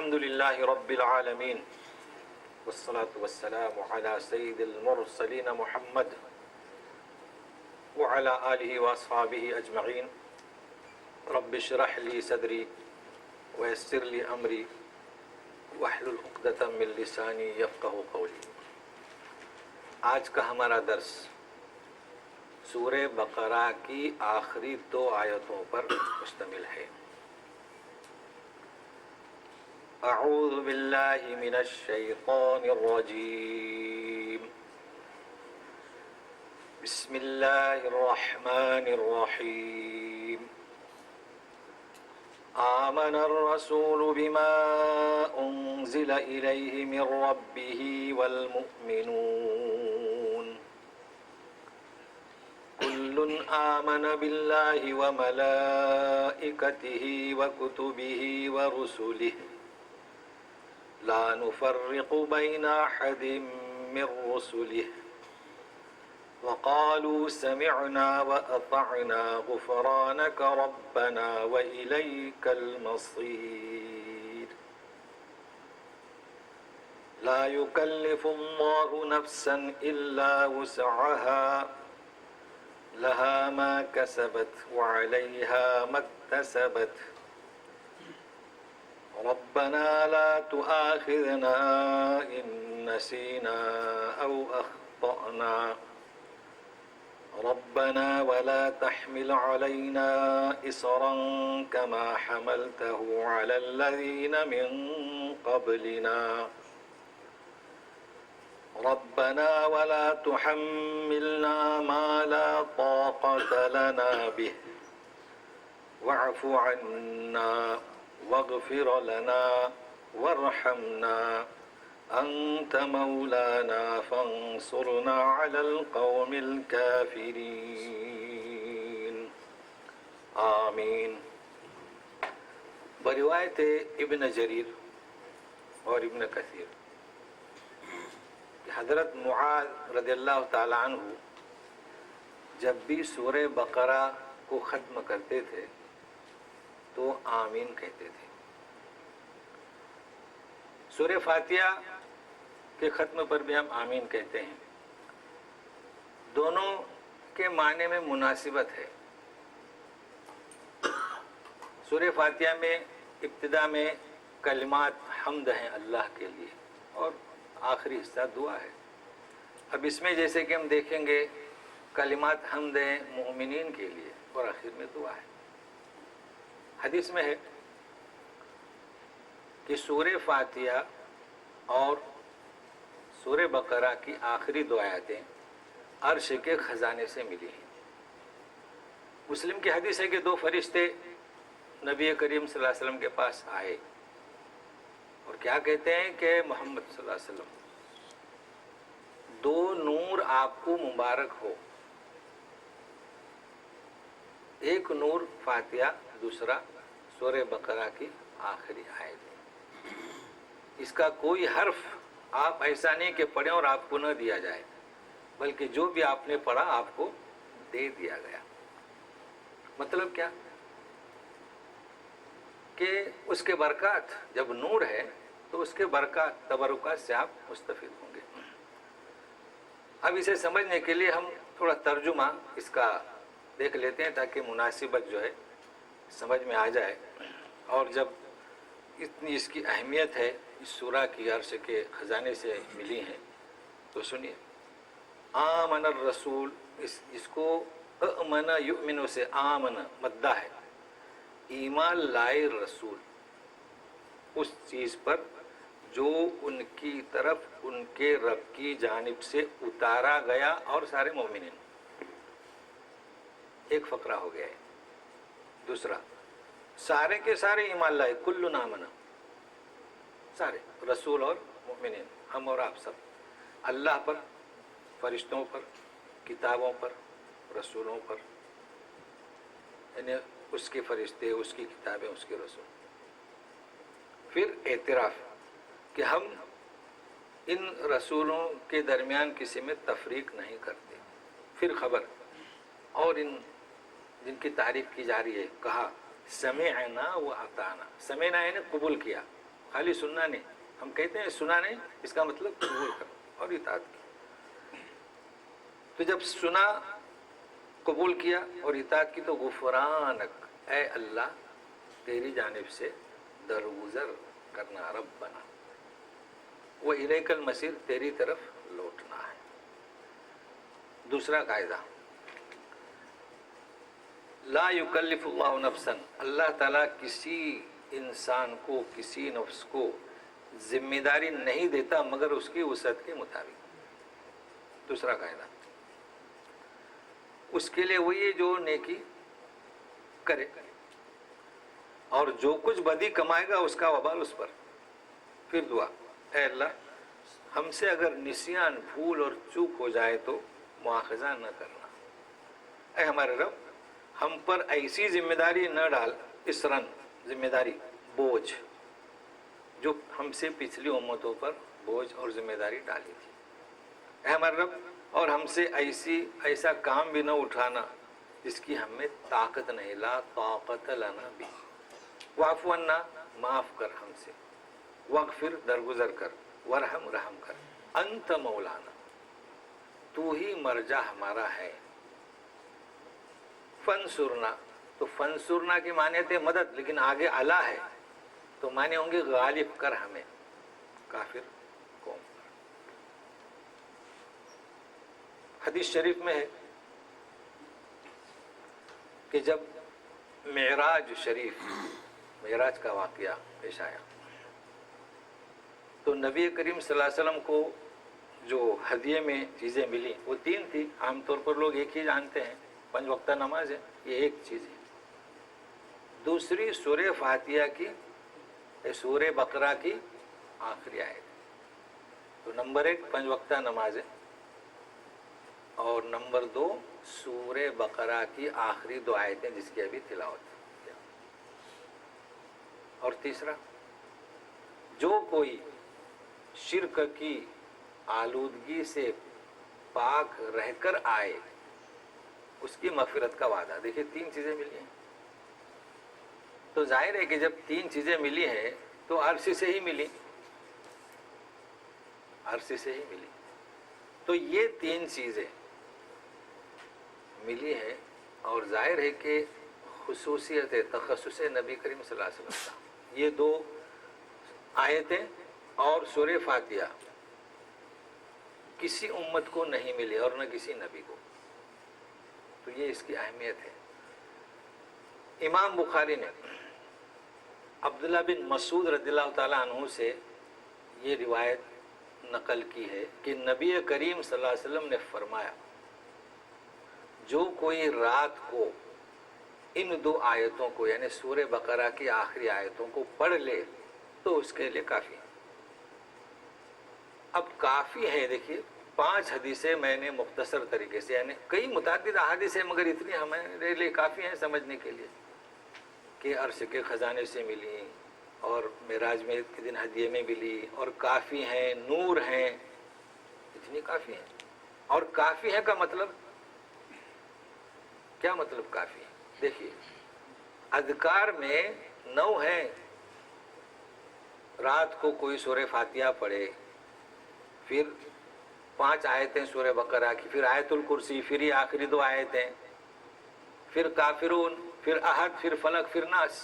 الحمد لله رب العالمين والصلاة والسلام على سيد المرسلين محمد وعلى آله وأصحابه أجمعين رب اشرح لي صدري ويسر لي أمري واحلل عقدة من لساني يفقه قولي۔ آج کا ہمارا درس سورہ بقرہ کی آخری 2 آیتوں پر مشتمل ہے۔ اعوذ باللہ من الشیطان الرجیم، بسم اللہ الرحمن الرحیم۔ آمن الرسول بما انزل الیہ من ربہ والمؤمنون كل آمن بالله وملائكته وكتبه ورسله لا نفرق بين أحد من رسله وقالوا سمعنا وأطعنا غفرانك ربنا وإليك المصير۔ لا يكلف الله نفسا إلا وسعها لها ما كسبت وعليها ما اكتسبت ربنا لا تؤاخذنا إن نسينا أو أخطأنا ربنا ولا تحمل علينا إصرا كما حملته على الذين من قبلنا ربنا ولا تحملنا ما لا طاقة لنا به واعف عنا واغفر لنا وارحمنا أنت مولانا فانصرنا على القوم الكافرين آمین۔ بروایت ابن جریر اور ابن کثیر، حضرت معاذ رضی اللہ تعالی عنہ جب بھی سورہ بقرہ کو ختم کرتے تھے تو آمین کہتے تھے۔ سورہ فاتحہ کے ختم پر بھی ہم آمین کہتے ہیں۔ دونوں کے معنی میں مناسبت ہے۔ سورہ فاتحہ میں ابتدا میں کلمات حمد ہیں اللہ کے لیے اور آخری حصہ دعا ہے۔ اب اس میں جیسے کہ ہم دیکھیں گے کلمات حمد ہیں مومنین کے لیے اور آخر میں دعا ہے۔ حدیث میں ہے کہ سورہ فاتحہ اور سورہ بقرہ کی آخری 2 آیتیں عرش کے خزانے سے ملی ہیں۔ مسلم کی حدیث ہے کہ 2 فرشتے نبی کریم صلی اللہ علیہ وسلم کے پاس آئے اور کیا کہتے ہیں کہ محمد صلی اللہ علیہ وسلم 2 نور آپ کو مبارک ہو، ایک نور فاتحہ، دوسرا سورہ بقرہ کی آخری آیت۔ اس کا کوئی حرف آپ ایسا نہیں کہ پڑھیں اور آپ کو نہ دیا جائے، بلکہ جو بھی آپ نے پڑھا آپ کو دے دیا گیا۔ مطلب کیا کہ اس کے برکات، جب نور ہے تو اس کے برکات تبرکات سے آپ مستفید ہوں گے۔ اب اسے سمجھنے کے لیے ہم تھوڑا ترجمہ اس کا دیکھ لیتے ہیں تاکہ مناسبت جو ہے سمجھ میں آ جائے۔ اور جب اتنی اس کی اہمیت ہے، اس سورہ کی عرش کے خزانے سے ملی ہیں، تو سنیے۔ آمن الرسول، اس کو امن یؤمن سے آمن مدہ ہے، ایمان لائے رسول اس چیز پر جو ان کی طرف ان کے رب کی جانب سے اتارا گیا اور سارے مومنین۔ ایک فقرہ ہو گیا ہے۔ دوسرا، سارے کے سارے ایمان لائے، کل آمن، سارے رسول اور مومنین، ہم اور آپ سب، اللہ پر، فرشتوں پر، کتابوں پر، رسولوں پر، یعنی اس کے فرشتے، اس کی کتابیں، اس کے رسول۔ پھر اعتراف کہ ہم ان رسولوں کے درمیان کسی میں تفریق نہیں کرتے۔ پھر خبر اور ان جن کی تعریف کی جا رہی ہے، کہا سمعنا و اطعنا، سمعنا یعنی قبول کیا، خالی سننا نہیں. ہم کہتے ہیں سنا نہیں، اس کا مطلب قبول کرنا اور اطاعت کی. تو جب سنا، قبول کیا اور اطاعت کی تو غفرانک، اے اللہ تیری جانب سے درگزر کرنا، ربنا وہ الیک المصیر، تیری طرف لوٹنا ہے. دوسرا قاعدہ، لا یکلف اللہ نفسا، اللہ تعالیٰ کسی انسان کو، کسی نفس کو ذمہ داری نہیں دیتا مگر اس کی وسعت کے مطابق. دوسرا قاعدہ، اس کے لیے وہی جو نیکی کرے، اور جو کچھ بدی کمائے گا اس کا وبال اس پر. پھر دعا، اے اللہ ہم سے اگر نسیان، بھول اور چوک ہو جائے تو مواخذہ نہ کرنا. اے ہمارے رب ہم پر ایسی ذمہ داری نہ ڈال، اسرن ذمہ داری، بوجھ، جو ہم سے پچھلی امتوں پر بوجھ اور ذمہ داری ڈالی تھی. اے ہمارے رب اور ہم سے ایسا کام بھی نہ اٹھانا جس کی ہمیں طاقت نہیں، لا طاقت لنا بھی. واعف عنا، معاف کر ہم سے، واغفر درگزر کر، ورحم رحم کر، انت مولانا تو ہی مرجع ہمارا ہے. فنصرنا، تو فنصرنا کے معنی تھے مدد، لیکن آگے علا ہے تو معنی ہوں گے غالب کر ہمیں کافر قوم پر. حدیث شریف میں ہے کہ جب معراج شریف، معراج کا واقعہ پیش آیا تو نبی کریم صلی اللہ علیہ وسلم کو جو ہدیے میں چیزیں ملی وہ 3 تھی. عام طور پر لوگ ایک ہی جانتے ہیں، 5 وقتہ نماز ہے، یہ ایک چیز ہے. دوسری سورہ فاتحہ کی، سورہ بقرہ کی آخری آیت. تو نمبر 1 5 وقتہ نماز ہے، اور نمبر 2 سورہ بقرہ کی آخری 2 آیتیں جس کی ابھی تلاوت کیا. اور تیسرا، جو کوئی شرک کی آلودگی سے پاک رہ کر آئے اس کی مغفرت کا وعدہ. دیکھیے 3 چیزیں ملی ہیں، تو ظاہر ہے کہ جب 3 چیزیں ملی ہیں تو عرش سے ہی ملی، عرش سے ہی ملی. تو یہ 3 چیزیں ملی ہیں، اور ظاہر ہے کہ خصوصیت تخصص نبی کریم صلی اللہ علیہ وسلم کا. یہ 2 آیتیں اور سورہ فاتحہ کسی امت کو نہیں ملی اور نہ کسی نبی کو. تو یہ اس کی اہمیت ہے. امام بخاری نے عبداللہ بن مسعود رضی اللہ تعالیٰ عنہ سے یہ روایت نقل کی ہے کہ نبی کریم صلی اللہ علیہ وسلم نے فرمایا، جو کوئی رات کو ان 2 آیتوں کو یعنی سورہ بقرہ کی آخری آیتوں کو پڑھ لے تو اس کے لیے کافی ہے. اب کافی ہے، دیکھیے 5 حدیثیں میں نے مختصر طریقے سے، یعنی کئی متعدد احادیث ہیں مگر اتنی ہمارے لیے کافی ہیں سمجھنے کے لیے کہ عرش کے خزانے سے ملی، اور معراج میں کے دن ہدیے میں ملی، اور کافی ہیں، نور ہیں، اتنی کافی ہیں. اور کافی ہے کا مطلب کیا؟ مطلب کافی ہے، دیکھیے اذکار میں 9 ہیں. رات کو کوئی سورہ فاتحہ پڑھے، پھر 5 آیتیں سورہ بقرہ کی، پھر آیت الکرسی، پھر یہ آخری 2 آیتیں، پھر کافرون، پھر احد، پھر فلق، پھر ناس.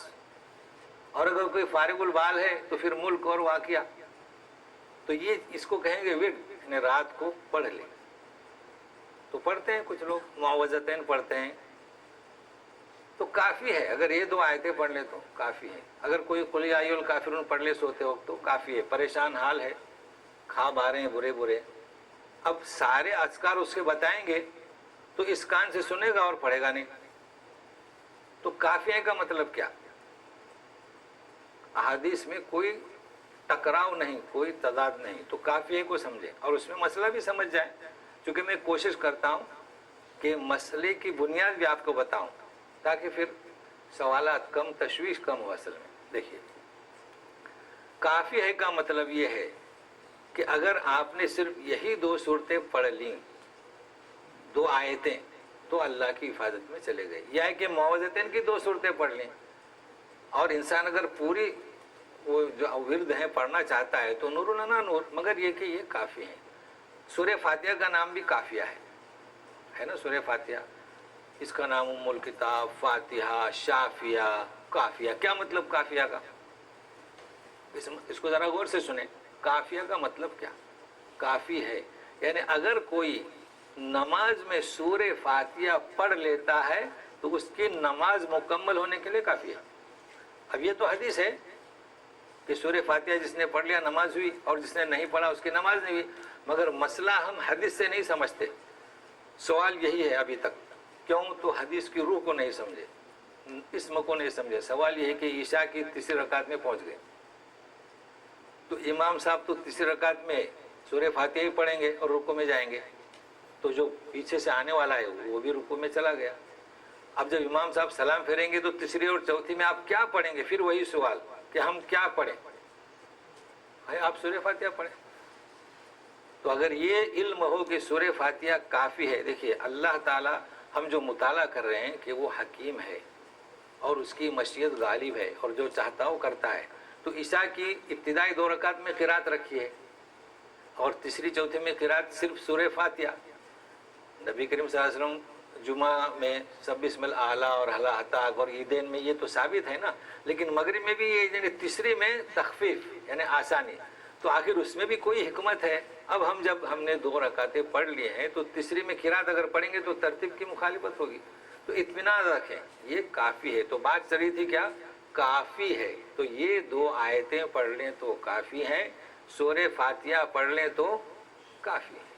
اور اگر کوئی فارغ البال ہے تو پھر ملک اور واقعہ. تو یہ اس کو کہیں گے ورد، یعنی رات کو پڑھ لیں. تو پڑھتے ہیں کچھ لوگ معوذتین پڑھتے ہیں، تو کافی ہے. اگر یہ 2 آیتیں پڑھ لیں تو کافی ہے. اگر کوئی قل یا ایھا الکافرون پڑھ لے سوتے وقت تو کافی ہے. پریشان حال ہے، خواب آ رہے ہیں برے برے، اب سارے اذکار اس کے بتائیں گے تو اس کان سے سنے گا اور پڑھے گا نہیں. تو کافی کا مطلب کیا؟ احادیث میں کوئی ٹکراؤ نہیں، کوئی تضاد نہیں. تو کافی کو سمجھیں اور اس میں مسئلہ بھی سمجھ جائیں. چونکہ میں کوشش کرتا ہوں کہ مسئلے کی بنیاد بھی آپ کو بتاؤں تاکہ پھر سوالات کم، تشویش کم ہو. اصل میں دیکھیے کافی ہے کا مطلب یہ ہے کہ اگر آپ نے صرف یہی 2 صورتیں پڑھ لیں، 2 آیتیں، تو اللہ کی حفاظت میں چلے گئے. یا ہے کہ معوذتین کی 2 صورتیں پڑھ لیں، اور انسان اگر پوری وہ جو ورد ہیں پڑھنا چاہتا ہے تو نور لنا نور، مگر یہ کہ یہ کافی ہے۔ سورہ فاتحہ کا نام بھی کافیہ ہے نا سورہ فاتحہ، اس کا نام ام الکتاب، فاتحہ، شافیہ، کافیہ۔ کیا مطلب کافیہ کا؟ اس کو ذرا غور سے سنیں، کافیہ کا مطلب کیا؟ کافی ہے یعنی اگر کوئی نماز میں سورہ فاتحہ پڑھ لیتا ہے تو اس کی نماز مکمل ہونے کے لیے کافی ہے۔ اب یہ تو حدیث ہے کہ سورہ فاتحہ جس نے پڑھ لیا نماز ہوئی، اور جس نے نہیں پڑھا اس کی نماز نہیں ہوئی، مگر مسئلہ ہم حدیث سے نہیں سمجھتے۔ سوال یہی ہے ابھی تک، کیوں؟ تو حدیث کی روح کو نہیں سمجھے، اسم کو نہیں سمجھے۔ سوال یہ ہے کہ عشاء کی تیسری رکعت میں پہنچ گئے تو امام صاحب تو تیسری رکعت میں سورہ فاتحہ ہی پڑھیں گے اور رکوع میں جائیں گے، تو جو پیچھے سے آنے والا ہے وہ بھی رکوع میں چلا گیا۔ اب جب امام صاحب سلام پھیریں گے تو تیسری اور چوتھی میں آپ کیا پڑھیں گے؟ پھر وہی سوال کہ ہم کیا پڑھیں؟ آپ سورہ فاتحہ پڑھیں۔ تو اگر یہ علم ہو کہ سورہ فاتحہ کافی ہے، دیکھیے اللہ تعالیٰ ہم جو مطالعہ کر رہے ہیں کہ وہ حکیم ہے اور اس کی مشیت غالب ہے اور جو چاہتا وہ کرتا ہے، تو عشاء کی ابتدائی 2 رکعت میں قرات رکھی ہے اور تیسری چوتھی میں قرات صرف سورہ فاتحہ۔ نبی کریم صلی اللہ علیہ وسلم جمعہ میں سب بسم الاعلیٰ اور حل اتاک اور عیدین میں یہ تو ثابت ہے نا، لیکن مغرب میں بھی یہ یعنی تیسری میں تخفیف یعنی آسانی، تو آخر اس میں بھی کوئی حکمت ہے۔ اب ہم نے 2 رکعتیں پڑھ لیے ہیں تو تیسری میں قرات اگر پڑھیں گے تو ترتیب کی مخالفت ہوگی، تو اطمینان رکھیں یہ کافی ہے۔ تو بات چل رہی تھی کیا؟ کافی ہے۔ تو یہ 2 آیتیں پڑھ لیں تو کافی ہیں، سورہ فاتحہ پڑھ لیں تو کافی ہے۔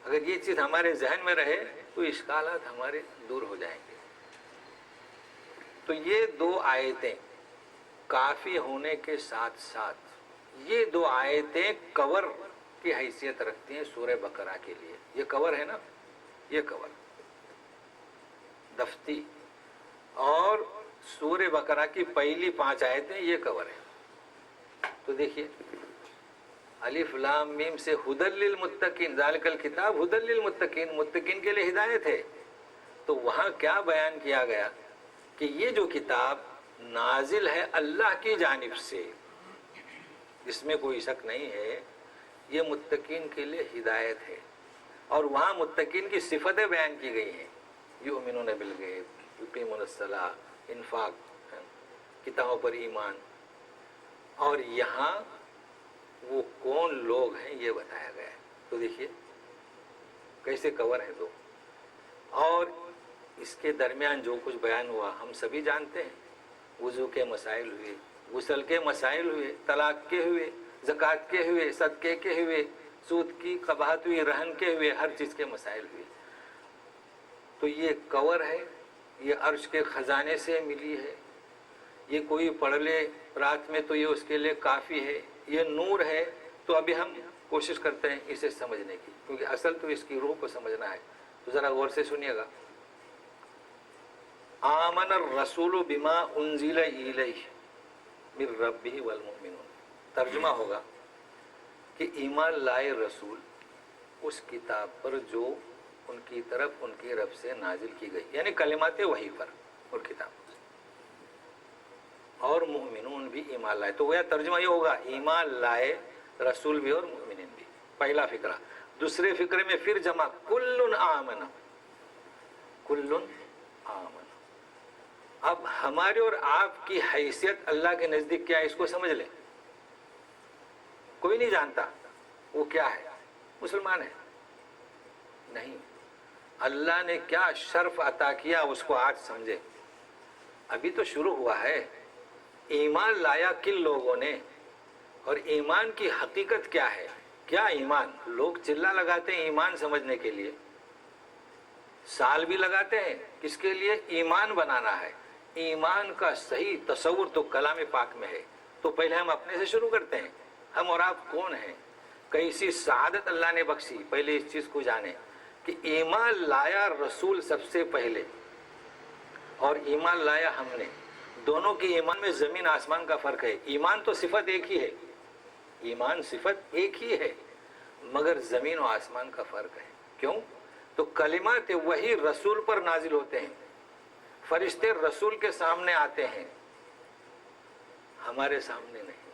اگر یہ چیز ہمارے ذہن میں رہے تو اشکالات ہمارے دور ہو جائیں گے۔ تو یہ 2 آیتیں کافی ہونے کے ساتھ ساتھ یہ 2 آیتیں کور کی حیثیت رکھتی ہیں سورہ بقرہ کے لیے۔ یہ کور ہے نا، یہ کور دفتی، اور سورہ بقرہ کی پہلی 5 آیتیں یہ کور ہے۔ تو دیکھیے الف لام میم سے ہدی للمتقین، ذالک الکتاب ہدی للمتقین، متقین کے لیے ہدایت ہے۔ تو وہاں کیا بیان کیا گیا کہ یہ جو کتاب نازل ہے اللہ کی جانب سے، اس میں کوئی شک نہیں ہے، یہ متقین کے لیے ہدایت ہے۔ اور وہاں متقین کی صفتیں بیان کی گئی ہیں، یؤمنون بالغیب، یقیمون الصلاۃ، انفاق، کتابوں پر ایمان، اور یہاں وہ کون لوگ ہیں یہ بتایا گیا ہے۔ تو دیکھیے کیسے کور ہیں 2، اور اس کے درمیان جو کچھ بیان ہوا ہم سبھی جانتے ہیں۔ وضو کے مسائل ہوئے، غسل کے مسائل ہوئے، طلاق کے ہوئے، زکوٰۃ کے ہوئے، صدقے کے ہوئے، سود کی قباحت ہوئی، رہن کے ہوئے، ہر چیز کے مسائل ہوئے۔ تو یہ کور ہے، یہ عرش کے خزانے سے ملی ہے، یہ کوئی پڑھ لے رات میں تو یہ اس کے لیے کافی ہے، یہ نور ہے۔ تو ابھی ہم کوشش کرتے ہیں اسے سمجھنے کی، کیونکہ اصل تو اس کی روح کو سمجھنا ہے۔ تو ذرا غور سے سنیے گا۔ آمن الرسول بما انزل الیہ من ربہ والمؤمنون، ترجمہ ہوگا کہ ایمان لائے رسول اس کتاب پر جو ان کی طرف ان کی رب سے نازل کی گئی، یعنی کلمات وحی پر اور کتاب، اور مؤمنون بھی ایمان لائے۔ تو وہ ترجمہ یہ ہوگا ایمان لائے رسول بھی اور مؤمنین بھی، پہلا فقرہ۔ دوسرے فقرے میں پھر جمع کل آمن، کل آمن۔ اب ہمارے اور آپ کی حیثیت اللہ کے نزدیک کیا ہے اس کو سمجھ لیں۔ کوئی نہیں جانتا وہ کیا ہے، مسلمان ہے نہیں، اللہ نے کیا شرف عطا کیا اس کو آج سمجھے۔ ابھی تو شروع ہوا ہے۔ ایمان لایا کن لوگوں نے، اور ایمان کی حقیقت کیا ہے؟ کیا ایمان؟ لوگ چلا لگاتے ہیں ایمان سمجھنے کے لیے، سال بھی لگاتے ہیں کس کے لیے؟ ایمان بنانا ہے۔ ایمان کا صحیح تصور تو کلام پاک میں ہے۔ تو پہلے ہم اپنے سے شروع کرتے ہیں، ہم اور آپ کون ہیں، کیسی سعادت اللہ نے بخشی، پہلے اس چیز کو جانیں کہ ایمان لایا رسول سب سے پہلے، اور ایمان لایا ہم نے، دونوں کی ایمان میں زمین آسمان کا فرق ہے۔ ایمان تو صفت ایک ہی ہے، ایمان صفت ایک ہی ہے، مگر زمین و آسمان کا فرق ہے۔ کیوں؟ تو کلمات وہی رسول پر نازل ہوتے ہیں، فرشتے رسول کے سامنے آتے ہیں، ہمارے سامنے نہیں.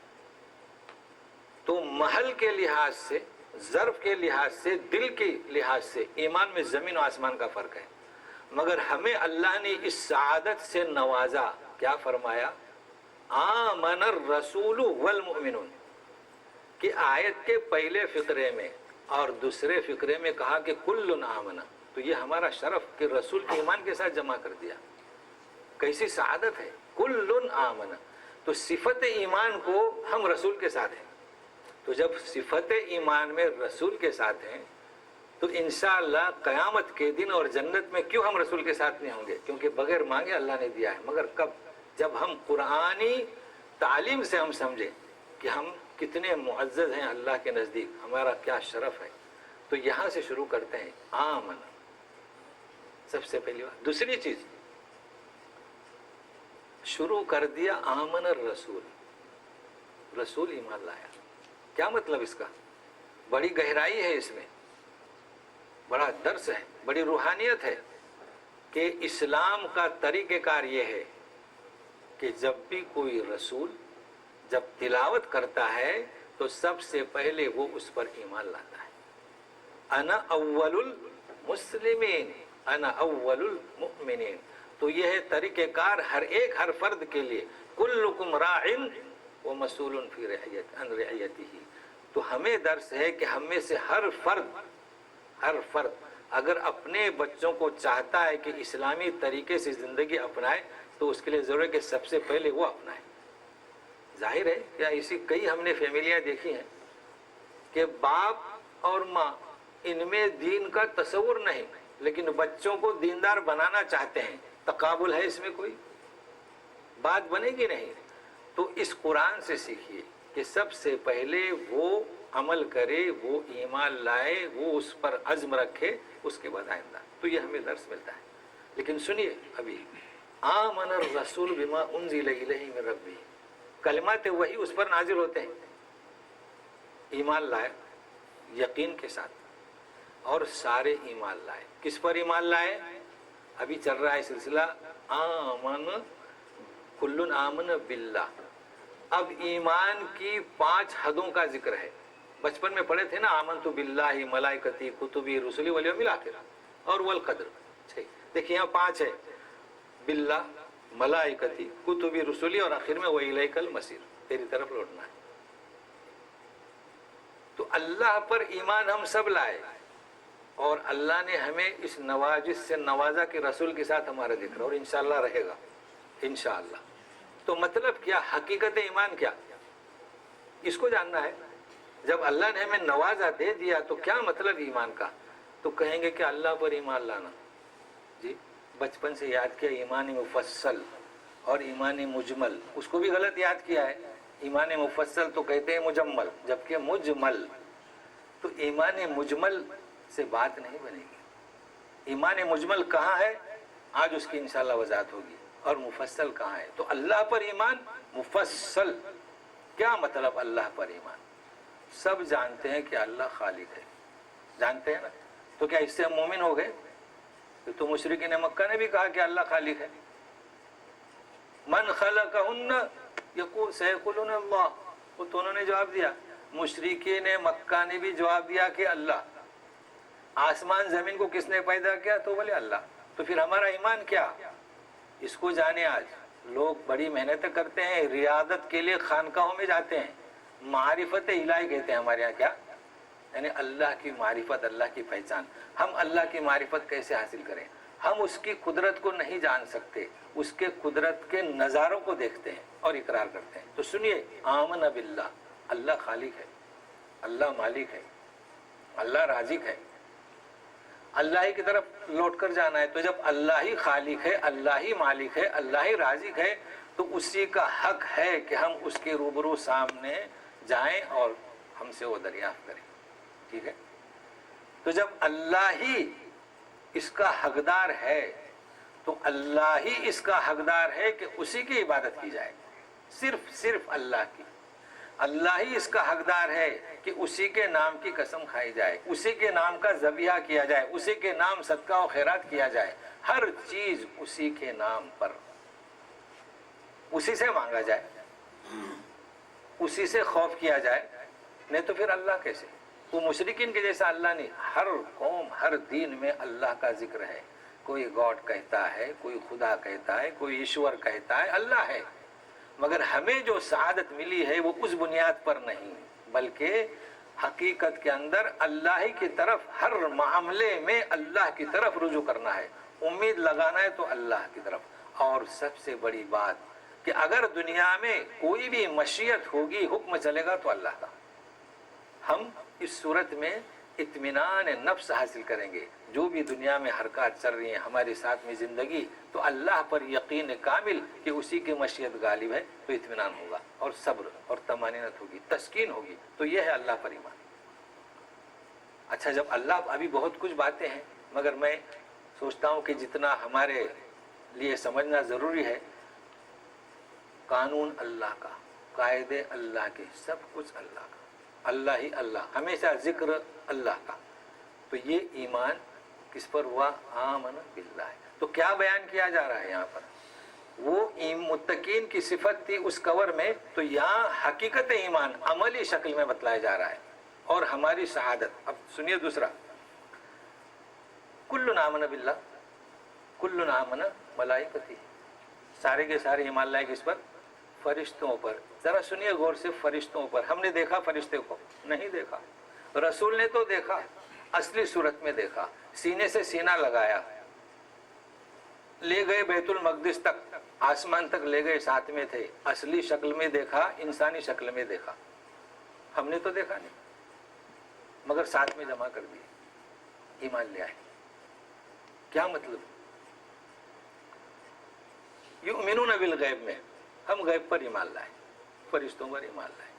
تو محل کے لحاظ سے، ظرف کے لحاظ سے، دل کے لحاظ سے ایمان میں زمین و آسمان کا فرق ہے. مگر ہمیں اللہ نے اس سعادت سے نوازا. کیا فرمایا؟ آمن الرسول والمؤمنون. کہ آیت کے پہلے فقرے میں اور دوسرے فقرے میں کہا کہ کل آمن. تو یہ ہمارا شرف کہ رسول کے ایمان کے ساتھ جمع کر دیا. کیسی سعادت ہے. کل آمن. تو صفت ایمان کو ہم رسول کے ساتھ ہیں. تو جب صفت ایمان میں رسول کے ساتھ ہیں تو انشاءاللہ قیامت کے دن اور جنت میں کیوں ہم رسول کے ساتھ نہیں ہوں گے؟ کیونکہ بغیر مانگے اللہ نے دیا ہے. مگر کب؟ جب ہم قرآنی تعلیم سے ہم سمجھیں کہ ہم کتنے معزز ہیں اللہ کے نزدیک، ہمارا کیا شرف ہے. تو یہاں سے شروع کرتے ہیں. آمن سب سے پہلی بات. دوسری چیز شروع کر دیا آمن الرسول. رسول ایمان لایا. کیا مطلب اس کا؟ بڑی گہرائی ہے اس میں، بڑا درس ہے، بڑی روحانیت ہے کہ اسلام کا طریقہ کار یہ ہے کہ جب بھی کوئی رسول جب تلاوت کرتا ہے تو سب سے پہلے وہ اس پر ایمان لاتا ہے. انا اول المسلمین انا اول المؤمنین. تو یہ ہے طریقہ کار ہر فرد کے لیے. کلکم راع ومسئول فی رعیت عن رعیتہ. تو ہمیں درس ہے کہ ہم میں سے ہر فرد اگر اپنے بچوں کو چاہتا ہے کہ اسلامی طریقے سے زندگی اپنائے تو اس کے لیے ضرور ہے کہ سب سے پہلے وہ اپنائے. ظاہر ہے کہ ایسی کئی ہم نے فیملیاں دیکھی ہیں کہ باپ اور ماں ان میں دین کا تصور نہیں، لیکن بچوں کو دیندار بنانا چاہتے ہیں. تقابل ہے اس میں؟ کوئی بات بنے گی نہیں. تو اس قرآن سے سیکھیے کہ سب سے پہلے وہ عمل کرے، وہ ایمان لائے، وہ اس پر عزم رکھے، اس کے بعد آئندہ. تو یہ ہمیں درس ملتا ہے. لیکن سنیے ابھی آمن الرسول بما انزل الیہ من ربہ. کلمات وہی اس پر نازل ہوتے ہیں. ایمان لائے یقین کے ساتھ، اور سارے ایمان لائے. کس پر ایمان لائے؟ ابھی چل رہا ہے سلسلہ آمن کل آمن باللہ. اب ایمان کی 5 حدوں کا ذکر ہے. بچپن میں پڑھے تھے نا، آمنت باللہ ملائکتی کتبی رسلی والیوم الآخر اور والقدر. دیکھیے یہاں 5 ہے. باللہ، ملائکتی، کتبی رسلی، اور آخر میں وإلیک المصیر، تیری طرف لوٹنا ہے. تو اللہ پر ایمان ہم سب لائے، اور اللہ نے ہمیں اس نوازش سے نوازا کہ رسول کے ساتھ ہمارا ذکر، اور انشاءاللہ رہے گا انشاءاللہ. تو مطلب کیا؟ حقیقت ایمان کیا؟ اس کو جاننا ہے. جب اللہ نے ہمیں نوازا دے دیا تو کیا مطلب ایمان کا؟ تو کہیں گے کہ اللہ پر ایمان لانا. جی بچپن سے یاد کیا ایمان مفصل اور ایمان مجمل. اس کو بھی غلط یاد کیا ہے. ایمان مفصل تو کہتے ہیں مجمل، جبکہ مجمل. تو ایمان مجمل سے بات نہیں بنے گی. ایمان مجمل کہاں ہے؟ آج اس کی انشاءاللہ وضاحت ہوگی. اور مفصل کہاں ہے؟ تو اللہ پر ایمان مفصل. کیا مطلب اللہ پر ایمان؟ سب جانتے ہیں کہ اللہ خالق ہے، جانتے ہیں نا. تو کیا اس سے ہم مومن ہو گئے؟ تو مشرکین مکہ نے بھی کہا کہ اللہ خالق ہے. من خلقہن سیقولون اللہ. تو انہوں نے جواب دیا. مشرکین مکہ نے بھی جواب دیا کہ اللہ. آسمان زمین کو کس نے پیدا کیا؟ تو بولے اللہ. تو پھر ہمارا ایمان کیا؟ اس کو جانے. آج لوگ بڑی محنت کرتے ہیں، ریاضت کے لیے خانقاہوں میں جاتے ہیں. معرفت الہی کہتے ہیں ہمارے یہاں. کیا یعنی؟ اللہ کی معرفت، اللہ کی پہچان. ہم اللہ کی معرفت کیسے حاصل کریں؟ ہم اس کی قدرت کو نہیں جان سکتے، اس کے قدرت کے نظاروں کو دیکھتے ہیں اور اقرار کرتے ہیں. تو سنیے، آمن باللہ، اللہ خالق ہے، اللہ مالک ہے، اللہ رازق ہے. اللہ ہی کی طرف لوٹ کر جانا ہے. تو جب اللہ ہی خالق ہے، اللہ ہی مالک ہے، اللہ ہی رازق ہے، تو اسی کا حق ہے کہ ہم اس کے روبرو سامنے جائیں اور ہم سے وہ دریافت کریں. ٹھیک ہے؟ تو جب اللہ ہی اس کا حقدار ہے تو اللہ ہی اس کا حقدار ہے کہ اسی کی عبادت کی جائے، صرف اللہ کی. اللہ ہی اس کا حقدار ہے کہ اسی کے نام کی قسم کھائی جائے، اسی کے نام کا ذبیحہ کیا جائے، اسی کے نام صدقہ و خیرات کیا جائے. ہر چیز اسی کے نام پر، اسی سے مانگا جائے. اسی سے خوف کیا جائے، نہیں تو پھر اللہ کیسے؟ وہ مشرکین کے جیسا اللہ نہیں. ہر قوم ہر دین میں اللہ کا ذکر ہے. کوئی گاڈ کہتا ہے، کوئی خدا کہتا ہے، کوئی ایشور کہتا ہے، اللہ ہے. مگر ہمیں جو سعادت ملی ہے وہ اس بنیاد پر نہیں، بلکہ حقیقت کے اندر اللہ ہی کی طرف، ہر معاملے میں اللہ کی طرف رجوع کرنا ہے. امید لگانا ہے تو اللہ کی طرف. اور سب سے بڑی بات کہ اگر دنیا میں کوئی بھی مشیت ہوگی، حکم چلے گا تو اللہ کا. ہم اس صورت میں اطمینان نفس حاصل کریں گے. جو بھی دنیا میں حرکات چل رہی ہیں ہمارے ساتھ میں زندگی، تو اللہ پر یقین کامل کہ اسی کی مشیت غالب ہے، تو اطمینان ہوگا اور صبر اور طمانینت ہوگی، تسکین ہوگی. تو یہ ہے اللہ پر ایمان. اچھا، جب اللہ، ابھی بہت کچھ باتیں ہیں مگر میں سوچتا ہوں کہ جتنا ہمارے لیے سمجھنا ضروری ہے، قانون اللہ کا، قاعدے اللہ کے، سب کچھ اللہ کا، اللہ ہی اللہ، ہمیشہ ذکر اللہ کا. تو یہ ایمان کس پر ہوا؟ آمن باللہ. تو کیا بیان کیا جا رہا ہے یہاں پر؟ وہ متقین کی صفت تھی اس کور میں، تو یہاں حقیقت ایمان عملی شکل میں بتلایا جا رہا ہے اور ہماری شہادت. اب سنیے دوسرا، کل آمن باللہ، کل آمن ملائکتی، سارے کے سارے ایمان لائے کس پر؟ فرشتوں پر. ذرا سنیے غور سے، فرشتوں پر. ہم نے دیکھا فرشتے کو؟ نہیں دیکھا. رسول نے تو دیکھا، اصلی صورت میں دیکھا، سینے سے سینہ لگایا، لے گئے بیت المقدس تک، آسمان تک لے گئے، ساتھ میں تھے، اصلی شکل میں دیکھا، انسانی شکل میں دیکھا. ہم نے تو دیکھا نہیں مگر ساتھ میں جمع کر دیے، ایمان لے آئے. کیا مطلب؟ یؤمنون بالغیب میں ہم غیب پر ایمان لائے، فرشتوں پر ایمان لائے.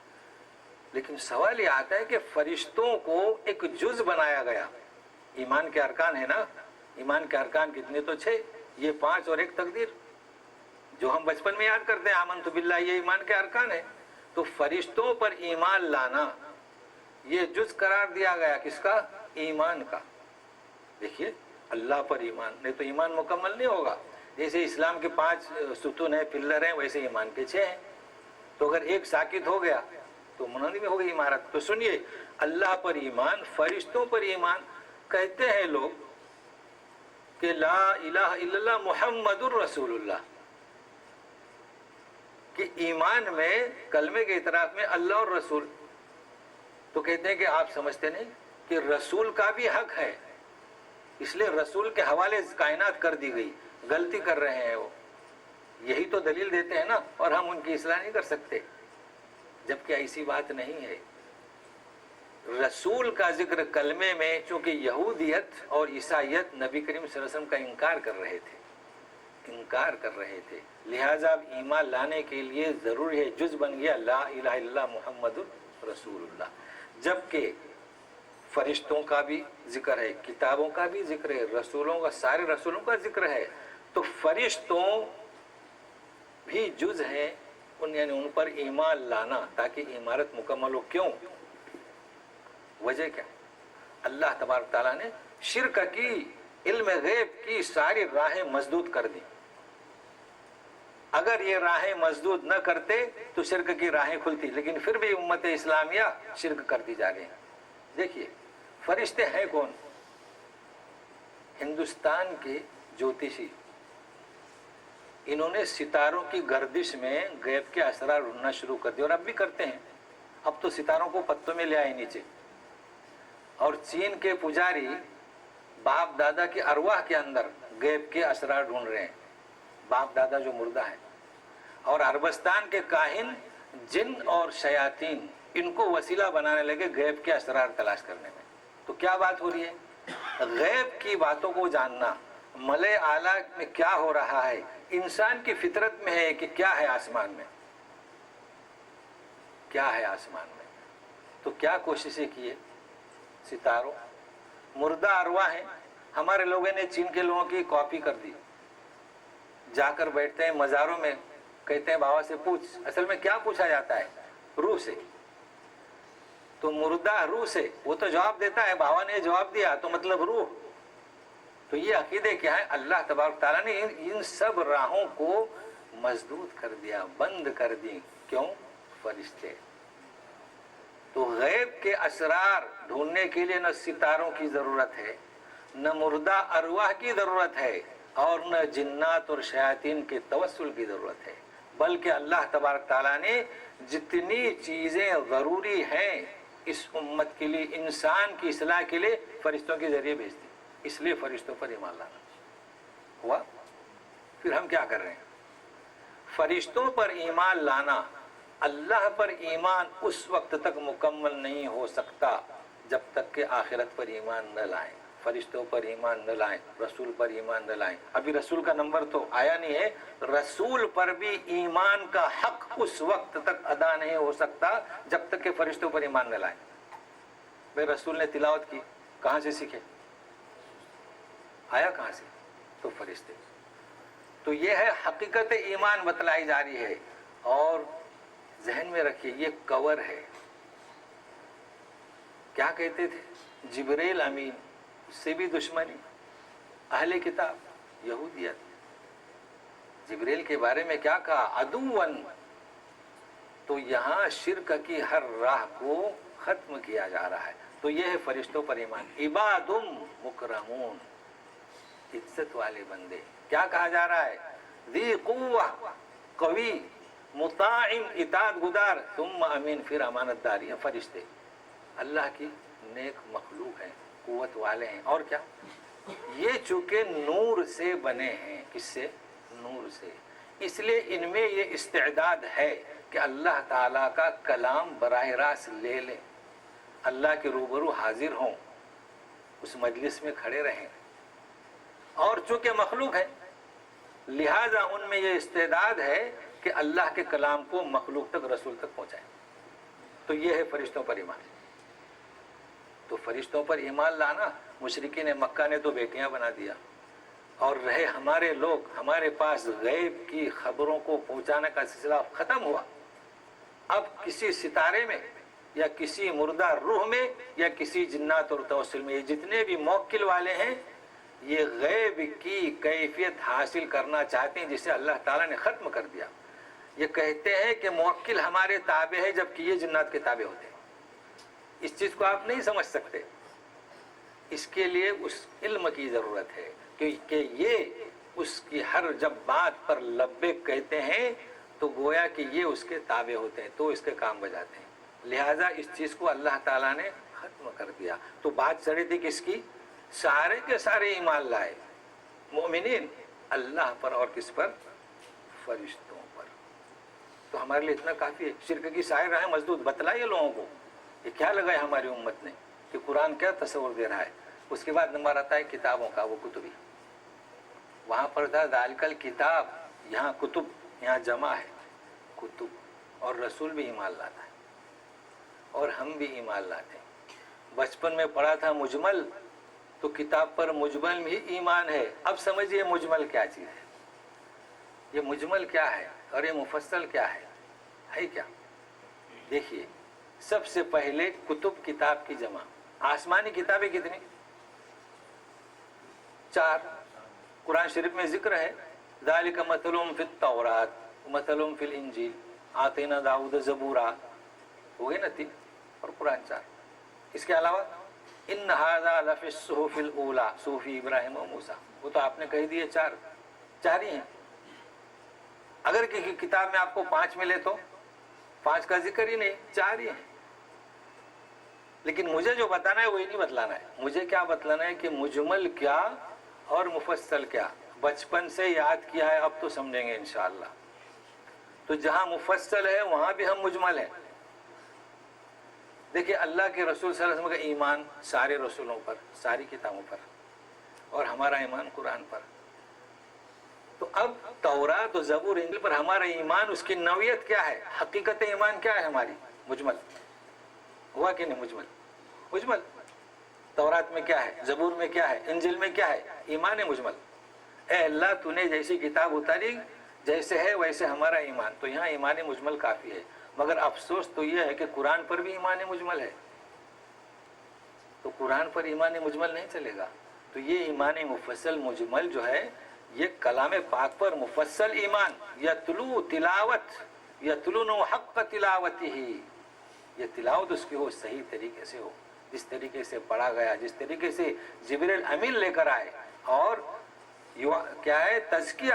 لیکن سوال یہ آتا ہے کہ فرشتوں کو ایک جز بنایا گیا. ایمان کے ارکان ہے نا، ایمان کے ارکان کتنے؟ تو 6، یہ 5 اور 1 تقدیر، جو ہم بچپن میں یاد کرتے ہیں آمنت باللہ، یہ ایمان کے ارکان ہے. تو فرشتوں پر ایمان لانا یہ جز قرار دیا گیا، کس کا؟ ایمان کا. دیکھیے، اللہ پر ایمان، نہیں تو ایمان مکمل نہیں ہوگا. جیسے اسلام کے 5 ستون ہیں، پلر ہیں، ویسے ایمان کے 6 ہیں. تو اگر ایک ساکت ہو گیا تو منہدم ہو گئی عمارت. تو سنیے، اللہ پر ایمان، فرشتوں پر ایمان. کہتے ہیں لوگ کہ لا الہ الا اللہ محمد الرسول اللہ، کہ ایمان میں، کلمے کے اعتراف میں اللہ اور رسول. تو کہتے ہیں کہ آپ سمجھتے نہیں کہ رسول کا بھی حق ہے، اس لیے رسول کے حوالے کائنات کر دی گئی. غلطی کر رہے ہیں وہ، یہی تو دلیل دیتے ہیں نا، اور ہم ان کی اصلاح نہیں کر سکتے، جبکہ ایسی بات نہیں ہے. رسول کا ذکر کلمے میں، چونکہ یہودیت اور عیسائیت نبی کریم صلی اللہ علیہ وسلم کا انکار کر رہے تھے، لہٰذا اب ایمان لانے کے لیے ضروری ہے، جز بن گیا لا الہ الا اللہ محمد رسول اللہ. جبکہ فرشتوں کا بھی ذکر ہے، کتابوں کا بھی ذکر ہے، رسولوں کا، سارے رسولوں کا ذکر ہے. تو فرشتوں بھی جز ہیں، یعنی ان پر ایمان لانا تاکہ عمارت مکمل ہو. کیوں؟ وجہ کیا؟ اللہ تبارک تعالیٰ نے شرک کی، علم غیب کی ساری راہیں مسدود کر دی. اگر یہ راہیں مسدود نہ کرتے تو شرک کی راہیں کھلتی، لیکن پھر بھی امت اسلامیہ شرک کرتی جا رہی ہے. دیکھیے، فرشتے ہیں کون؟ ہندوستان کے جوتشی، انہوں نے ستاروں کی گردش میں غیب کے اسرار ڈھونڈنا شروع کر دیا، اور اب بھی کرتے ہیں. اب تو ستاروں کو پتوں میں لے آئے نیچے. اور چین کے پجاری باپ دادا کے ارواح کے اندر غیب کے اسرار ڈھونڈ رہے ہیں، باپ دادا جو مردہ ہیں. اور عربستان کے کاہن، جن اور شیاطین ان کو وسیلہ بنانے لگے غیب کے اسرار تلاش کرنے میں. تو کیا بات ہو رہی ہے؟ غیب کی باتوں کو جاننا، ملائے اعلیٰ میں کیا ہو رہا ہے، انسان کی فطرت میں ہے کہ کیا ہے آسمان میں، کیا ہے آسمان میں. تو کیا کوششیں کیے؟ ستاروں، مردہ ارواح ہیں. ہمارے لوگوں نے چین کے لوگوں کی کاپی کر دی، جا کر بیٹھتے ہیں مزاروں میں، کہتے ہیں بابا سے پوچھ. اصل میں کیا پوچھا جاتا ہے؟ روح سے. تو مردہ روح سے، وہ تو جواب دیتا ہے، بابا نے جواب دیا تو مطلب روح. تو یہ عقیدے کیا ہے؟ اللہ تبارک تعالیٰ نے ان سب راہوں کو مسدود کر دیا، بند کر دی. کیوں؟ فرشتے. تو غیب کے اسرار ڈھونڈنے کے لیے نہ ستاروں کی ضرورت ہے، نہ مردہ ارواح کی ضرورت ہے، اور نہ جنات اور شیاطین کے توسل کی ضرورت ہے، بلکہ اللہ تبارک تعالیٰ نے جتنی چیزیں ضروری ہیں اس امت کے لیے، انسان کی اصلاح کے لیے، فرشتوں کے ذریعے بھیج دی. اس لیے فرشتوں پر ایمان لانا ہوا. پھر ہم کیا کر رہے ہیں؟ فرشتوں پر ایمان لانا. اللہ پر ایمان اس وقت تک مکمل نہیں ہو سکتا جب تک کہ آخرت پر ایمان نہ لائیں، فرشتوں پر ایمان نہ لائیں، رسول پر ایمان نہ لائیں. ابھی رسول کا نمبر تو آیا نہیں ہے. رسول پر بھی ایمان کا حق اس وقت تک ادا نہیں ہو سکتا جب تک کہ فرشتوں پر ایمان نہ لائیں. بھائی رسول نے تلاوت کی، کہاں سے سیکھے؟ آیا کہاں سے؟ تو فرشتے. تو یہ ہے حقیقت ایمان بتلائی جا رہی ہے. اور ذہن میں رکھیے یہ کور ہے. کیا کہتے تھے؟ جبریل امین، اس سے بھی دشمنی. اہل کتاب، یہودیت. جبریل کے بارے میں کیا کہا؟ عدوًا. تو یہاں شرک کی ہر راہ کو ختم کیا جا رہا ہے. تو یہ ہے فرشتوں پر ایمان. عباد مکرمون، عزت والے بندے. کیا کہا جا رہا ہے؟ ذی قوہ، قوی، مطاع، اطاعت گزار، ثم امین، پھر امانت داری. فرشتے اللہ کی نیک مخلوق ہیں، قوت والے ہیں. اور کیا؟ یہ چونکہ نور سے بنے ہیں. کس سے؟ نور سے. اس لیے ان میں یہ استعداد ہے کہ اللہ تعالیٰ کا کلام براہ راست لے لیں، اللہ کے روبرو حاضر ہوں، اس مجلس میں کھڑے رہیں. اور چونکہ مخلوق ہے لہذا ان میں یہ استعداد ہے کہ اللہ کے کلام کو مخلوق تک، رسول تک پہنچائیں. تو یہ ہے فرشتوں پر ایمان. تو فرشتوں پر ایمان لانا، مشرکین مکہ نے تو بیٹیاں بنا دیا. اور رہے ہمارے لوگ، ہمارے پاس غیب کی خبروں کو پہنچانے کا سلسلہ ختم ہوا. اب کسی ستارے میں یا کسی مردہ روح میں یا کسی جنات اور توسل میں، یہ جتنے بھی موکل والے ہیں یہ غیب کی کیفیت حاصل کرنا چاہتے ہیں جسے اللہ تعالیٰ نے ختم کر دیا. یہ کہتے ہیں کہ موکل ہمارے تابع ہے جبکہ یہ جنات کے تابع ہوتے ہیں. اس چیز کو آپ نہیں سمجھ سکتے. اس کے لیے اس علم کی ضرورت ہے کہ یہ اس کی ہر جب بات پر لبیک کہتے ہیں تو گویا کہ یہ اس کے تابع ہوتے ہیں، تو اس کے کام بجاتے ہیں. لہٰذا اس چیز کو اللہ تعالیٰ نے ختم کر دیا. تو بات چلی تھی کس کی؟ سارے کے سارے ایمان لائے مومنین اللہ پر. اور کس پر؟ فرشتوں پر. تو ہمارے لیے اتنا کافی ہے. شرک کی ساری راہیں مسدود. بتلائیے لوگوں کو یہ کیا لگا ہے ہماری امت نے کہ قرآن کیا تصور دے رہا ہے. اس کے بعد نمبر آتا ہے کتابوں کا، وہ کتبی. وہاں پر تھا ذالک الکتاب، یہاں کتب، یہاں جمع ہے کتب. اور رسول بھی ایمان لاتا ہے اور ہم بھی ایمان لاتے ہیں. بچپن میں پڑھا تھا مجمل، تو کتاب پر مجمل بھی ایمان ہے. اب سمجھیے مجمل کیا چیز ہے، یہ مجمل کیا ہے اور یہ مفصل کیا ہے کیا؟ دیکھیے سب سے پہلے کتب، کتاب کی جمع. آسمانی کتابیں کتنی؟ 4. قرآن شریف میں ذکر ہے ذالک مثلهم فی التوراۃ مثلهم فی الانجیل آتینا داؤد زبورا. ہو گئے نا 3. اور قرآن 4. اس کے علاوہ ان ھذا لفی الصحف الاولی صحف ابراہیم و موسیٰ. وہ تو آپ نے کہہ دیے 4 ہی ہیں. اگر کسی کتاب میں آپ کو 5 ملے تو 5 کا ذکر ہی نہیں، 4 ہی ہیں. لیکن مجھے جو بتانا ہے وہی نہیں بتلانا ہے. مجھے کیا بتلانا ہے کہ مجمل کیا اور مفصل کیا. بچپن سے یاد کیا ہے، اب تو سمجھیں گے انشاءاللہ. تو جہاں مفصل ہے وہاں بھی ہم مجمل ہیں. دیکھیں اللہ کے رسول صلی اللہ علیہ وسلم کا ایمان سارے رسولوں پر، ساری کتابوں پر، اور ہمارا ایمان قرآن پر. تو اب تورات و زبور انجیل پر ہمارا ایمان، اس کی نوعیت کیا ہے، حقیقت ایمان کیا ہے ہماری؟ مجمل. ہوا کہ نہیں مجمل؟ مجمل. تورات میں کیا ہے، زبور میں کیا ہے، انجیل میں کیا ہے؟ ایمان مجمل. اے اللہ تو نے جیسی کتاب اتاری جیسے ہے ویسے ہمارا ایمان. تو یہاں ایمان مجمل کافی ہے. مگر افسوس تو یہ ہے کہ قرآن پر بھی ایمان مجمل ہے. تو قرآن پر ایمان مجمل نہیں چلے گا. تو یہ ایمان مفصل مجمل جو ہے یہ کلام پاک پر مفصل ایمان، یتلو تلاوت، یتلو حق تلاوتی ہی، یہ تلاوت اس کی ہو صحیح طریقے سے ہو، جس طریقے سے پڑھا گیا، جس طریقے سے جبریل امین لے کر آئے، اور کیا ہے تزکیہ،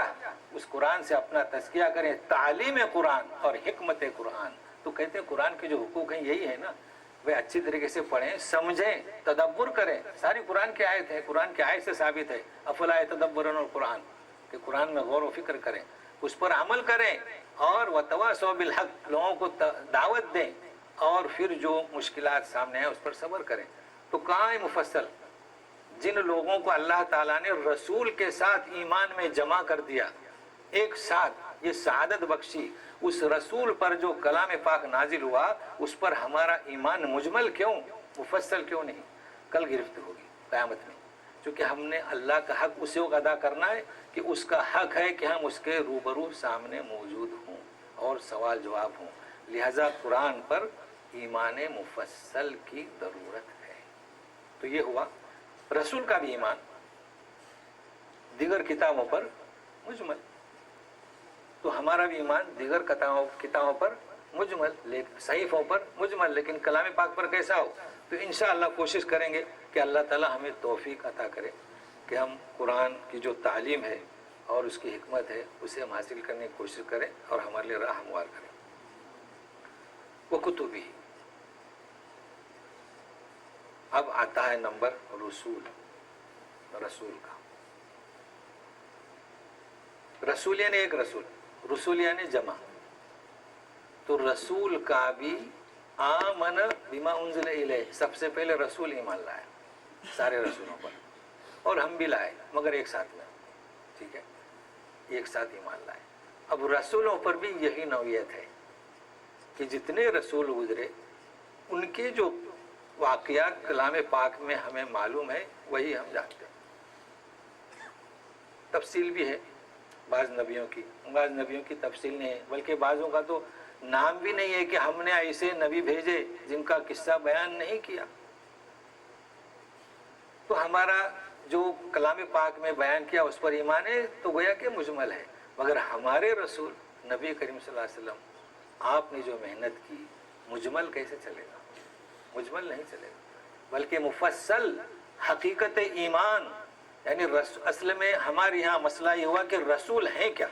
اس قرآن سے اپنا تزکیہ کریں، تعلیم قرآن اور حکمت قرآن۔ تو کہتے ہیں قرآن کے جو حقوق ہیں یہی ہے نا، وہ اچھی طریقے سے پڑھیں، سمجھیں، تدبر کریں۔ ساری قرآن کی آیت ہے، قرآن کی آیت سے ثابت ہے، افلا یتدبرون القرآن، کہ قرآن میں غور و فکر کریں، اس پر عمل کریں، اور وتواصوا بالحق، لوگوں کو دعوت دیں، اور پھر جو مشکلات سامنے ہیں اس پر صبر کریں۔ تو کہاں ہے مفصل؟ جن لوگوں کو اللہ تعالیٰ نے رسول کے ساتھ ایمان میں جمع کر دیا، ایک ساتھ یہ سعادت بخشی، اس رسول پر جو کلام پاک نازل ہوا اس پر ہمارا ایمان مجمل کیوں، مفصل کیوں نہیں؟ کل گرفت ہوگی قیامت میں، چونکہ ہم نے اللہ کا حق اسی وقت ادا کرنا ہے کہ اس کا حق ہے کہ ہم اس کے روبرو سامنے موجود ہوں اور سوال جواب ہوں، لہذا قرآن پر ایمان مفصل کی ضرورت ہے۔ تو یہ ہوا رسول کا بھی ایمان، دیگر کتابوں پر مجمل، تو ہمارا بھی ایمان دیگر کتابوں پر مجمل، صحیفوں پر مجمل، لیکن کلام پاک پر کیسا ہو؟ تو انشاءاللہ کوشش کریں گے کہ اللہ تعالیٰ ہمیں توفیق عطا کرے کہ ہم قرآن کی جو تعلیم ہے اور اس کی حکمت ہے اسے ہم حاصل کرنے کی کوشش کریں اور ہمارے لیے راہ ہموار کریں۔ وہ کتبی، اب آتا ہے نمبر رسول کا۔ رسول یعنی ایک رسول، رسول یعنی جمع، تو رسول کا بھی آمن بما انزل الیہ، سب سے پہلے رسول ایمان لائے سارے رسولوں پر، اور ہم بھی لائے مگر ایک ساتھ میں، ٹھیک ہے، ایک ساتھ ایمان لائے۔ اب رسولوں پر بھی یہی نوعیت ہے کہ جتنے رسول گزرے ان کے جو واقعات کلام پاک میں ہمیں معلوم ہے وہی ہم جانتے ہیں۔ تفصیل بھی ہے بعض نبیوں کی تفصیل نہیں ہے، بلکہ بعضوں کا تو نام بھی نہیں ہے کہ ہم نے ایسے نبی بھیجے جن کا قصہ بیان نہیں کیا۔ تو ہمارا جو کلام پاک میں بیان کیا اس پر ایمان ہے تو گویا کہ مجمل ہے، مگر ہمارے رسول نبی کریم صلی اللہ علیہ وسلم آپ نے جو محنت کی، مجمل کیسے چلے گا؟ مجمل نہیں چلے گا، بلکہ مفصل حقیقت ایمان، یعنی اصل میں ہمارے یہاں مسئلہ یہ ہوا کہ رسول ہیں کیا؟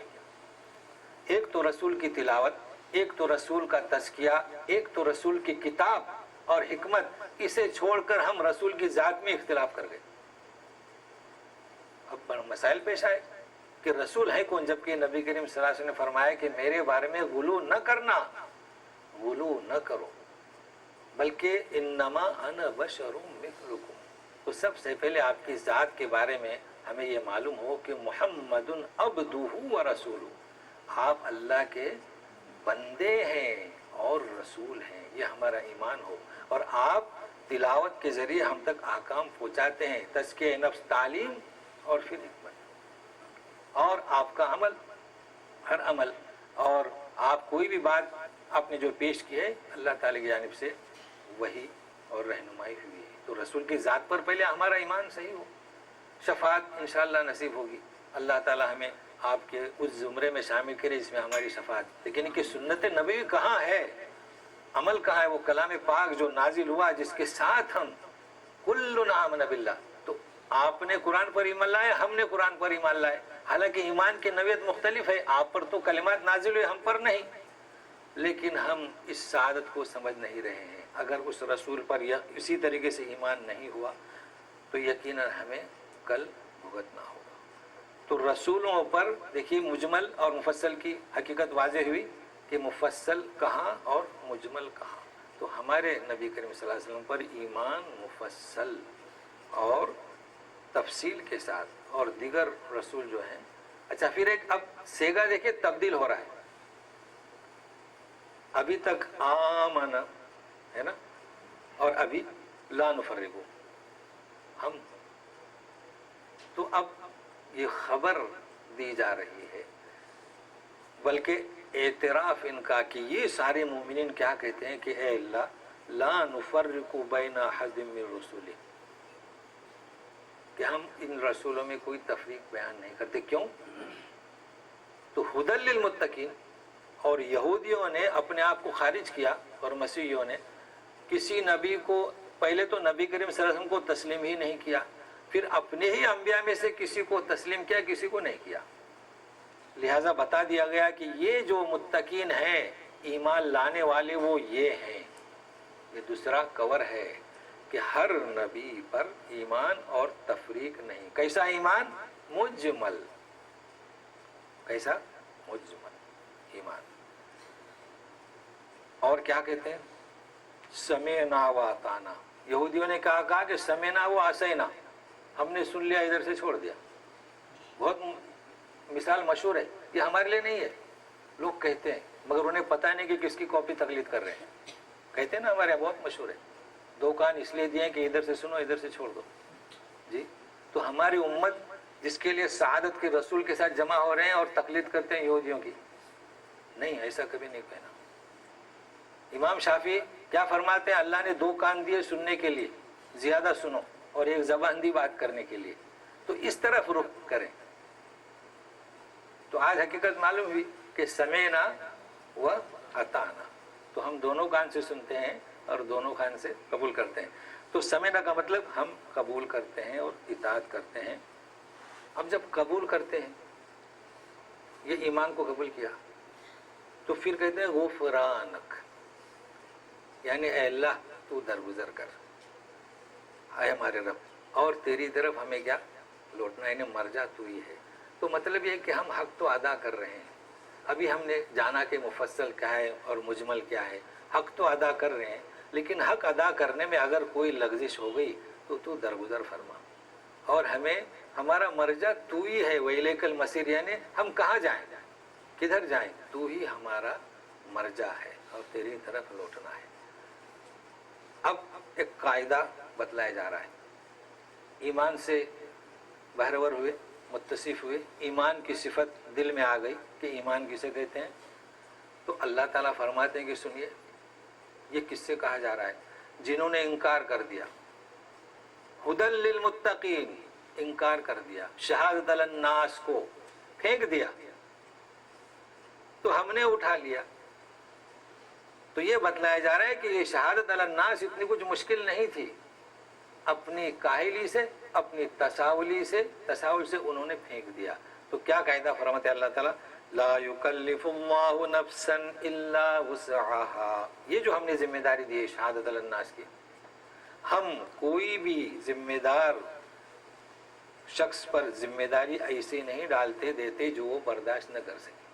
ایک تو رسول کی تلاوت، ایک تو رسول کا تزکیہ، ایک تو رسول کی کتاب اور حکمت، اسے چھوڑ کر ہم رسول کی ذات میں اختلاف کر گئے۔ اب مسائل پیش آئے کہ رسول ہے کون، جبکہ نبی کریم صلی اللہ علیہ وسلم نے فرمایا کہ میرے بارے میں غلو نہ کرنا، غلو نہ کرو، بلکہ انما انا بشر مثلکم۔ تو سب سے پہلے آپ کی ذات کے بارے میں ہمیں یہ معلوم ہو کہ محمد عبدہ و رسولہ، آپ اللہ کے بندے ہیں اور رسول ہیں، یہ ہمارا ایمان ہو، اور آپ تلاوت کے ذریعے ہم تک احکام پہنچاتے ہیں، تزکیہ نفس، تعلیم اور پھر حکمت، اور آپ کا عمل، ہر عمل، اور آپ کوئی بھی بات آپ نے جو پیش کی ہے اللہ تعالی کی جانب سے وہی اور رہنمائی ہوئی ہے۔ تو رسول کی ذات پر پہلے ہمارا ایمان صحیح ہو، شفاعت انشاءاللہ نصیب ہوگی، اللہ تعالی ہمیں آپ کے اس زمرے میں شامل کرے جس میں ہماری شفاعت، لیکن کہ سنت نبوی کہاں ہے، عمل کہاں ہے؟ وہ کلام پاک جو نازل ہوا جس کے ساتھ ہم کل آمن باللہ، تو آپ نے قرآن پر ایمان لائے، ہم نے قرآن پر ایمان لائے، حالانکہ ایمان کی نوعیت مختلف ہے، آپ پر تو کلمات نازل ہوئے، ہم پر نہیں، لیکن ہم اس سعادت کو سمجھ نہیں رہے ہیں۔ اگر اس رسول پر اسی طریقے سے ایمان نہیں ہوا تو یقیناً ہمیں کل بھگتنا ہوگا۔ تو رسولوں پر دیکھیے مجمل اور مفصل کی حقیقت واضح ہوئی کہ مفصل کہاں اور مجمل کہاں۔ تو ہمارے نبی کریم صلی اللہ علیہ وسلم پر ایمان مفصل اور تفصیل کے ساتھ، اور دیگر رسول جو ہیں۔ اچھا، پھر ایک اب سیگا دیکھیں تبدیل ہو رہا ہے، ابھی تک آمن ہے نا، اور ابھی لا نفرقو، ہم تو اب یہ خبر دی جا رہی ہے، بلکہ اعتراف ان کا کہ یہ سارے مومنین کیا کہتے ہیں کہ اے اللہ لا نفرق بین احد من رسولک، کہ ہم ان رسولوں میں کوئی تفریق بیان نہیں کرتے. کیوں؟ تو ہدی للمتقین، اور یہودیوں نے اپنے آپ کو خارج کیا اور مسیحیوں نے کسی نبی کو، پہلے تو نبی کریم صلی اللہ علیہ وسلم کو تسلیم ہی نہیں کیا، پھر اپنے ہی انبیاء میں سے کسی کو تسلیم کیا، کسی کو نہیں کیا. لہذا بتا دیا گیا کہ یہ جو متقین ہیں، ایمان لانے والے، وہ یہ ہیں. یہ دوسرا کور ہے کہ ہر نبی پر ایمان اور تفریق نہیں. کیسا ایمان؟ مجمل. کیسا؟ مجمل ایمان. اور کیا کہتے ہیں؟ سمعنا واطعنا. یہودیوں نے کہا کہ سمعنا و عصینا، ہم نے سن لیا ادھر سے چھوڑ دیا. بہت مثال مشہور ہے، یہ ہمارے لیے نہیں ہے. لوگ کہتے ہیں مگر انہیں پتہ نہیں کہ کس کی کاپی تقلید کر رہے ہیں. کہتے ہیں نا ہمارے یہاں بہت مشہور ہے، 2 کان اس لیے دیے کہ ادھر سے سنو ادھر سے چھوڑ دو. جی تو ہماری امت جس کے لیے سعادت کے رسول کے ساتھ جمع ہو رہے ہیں اور تقلید کرتے ہیں یہودیوں کی، نہیں، ایسا کبھی نہیں کہنا. امام شافعی کیا فرماتے ہیں؟ اللہ نے 2 کان دیے سننے کے لیے، زیادہ سنو، اور 1 زبان دی بات کرنے کے لیے. تو اس طرف رخ کریں. تو آج حقیقت معلوم ہوئی کہ سمعنا و اطعنا، تو ہم دونوں کان سے سنتے ہیں اور دونوں کان سے قبول کرتے ہیں. تو سمعنا کا مطلب ہم قبول کرتے ہیں اور اطاعت کرتے ہیں. اب جب قبول کرتے ہیں، یہ ایمان کو قبول کیا، تو پھر کہتے ہیں غفرانک، یعنی اے اللہ تو درگزر کر، اے ہمارے رب، اور تیری طرف ہمیں کیا لوٹنا، یعنی مرجع تو ہی ہے. تو مطلب یہ ہے کہ ہم حق تو ادا کر رہے ہیں. ابھی ہم نے جانا کہ مفصل کیا ہے اور مجمل کیا ہے. حق تو ادا کر رہے ہیں، لیکن حق ادا کرنے میں اگر کوئی لغزش ہو گئی تو درگزر فرما، اور ہمیں ہمارا مرجع تو ہی ہے. وَإِلَيْكَ الْمَصِيرُ، یعنی ہم کہاں جائیں، کدھر جائیں، تو ہی ہمارا مرجع ہے اور تیری طرف لوٹنا ہے. اب ایک قاعدہ بتلایا جا رہا ہے. ایمان سے بہرور ہوئے، متصف ہوئے، ایمان کی صفت دل میں آ گئی کہ ایمان کسے کہتے ہیں. تو اللہ تعالیٰ فرماتے ہیں کہ سنیے، یہ کس سے کہا جا رہا ہے؟ جنہوں نے انکار کر دیا. ہدی للمتقین، انکار کر دیا، شہادت علی الناس کو پھینک دیا، تو ہم نے اٹھا لیا. تو یہ بتلایا جا رہا ہے کہ یہ شہادت علی الناس اتنی کچھ مشکل نہیں تھی. اپنی کاہلی سے، اپنی تساہل سے انہوں نے پھینک دیا. تو کیا قاعدہ فرماتے ہیں اللہ تعالیٰ؟ لا یکلف اللہ نفسا الا وسعها. یہ جو ہم نے ذمہ داری دی ہے شہادت علی الناس کی، ہم کوئی بھی ذمہ دار شخص پر ذمہ داری ایسے نہیں ڈالتے دیتے جو وہ برداشت نہ کر سکے.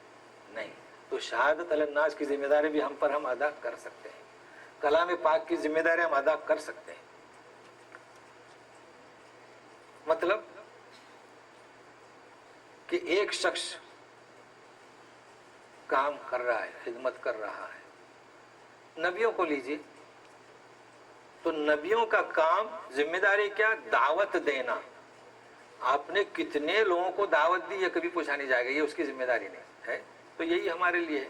نہیں، تو شہادت علی الناس کی ذمہ داری بھی ہم ادا کر سکتے ہیں. کلام پاک کی ذمہ داری ہم ادا کر سکتے ہیں. مطلب کہ ایک شخص کام کر رہا ہے، خدمت کر رہا ہے. نبیوں کو لیجیے، تو نبیوں کا کام، ذمہ داری کیا؟ دعوت دینا. آپ نے کتنے لوگوں کو دعوت دی یہ کبھی پوچھا نہیں جائے گا، یہ اس کی ذمہ داری نہیں ہے. تو یہی ہمارے لیے ہے،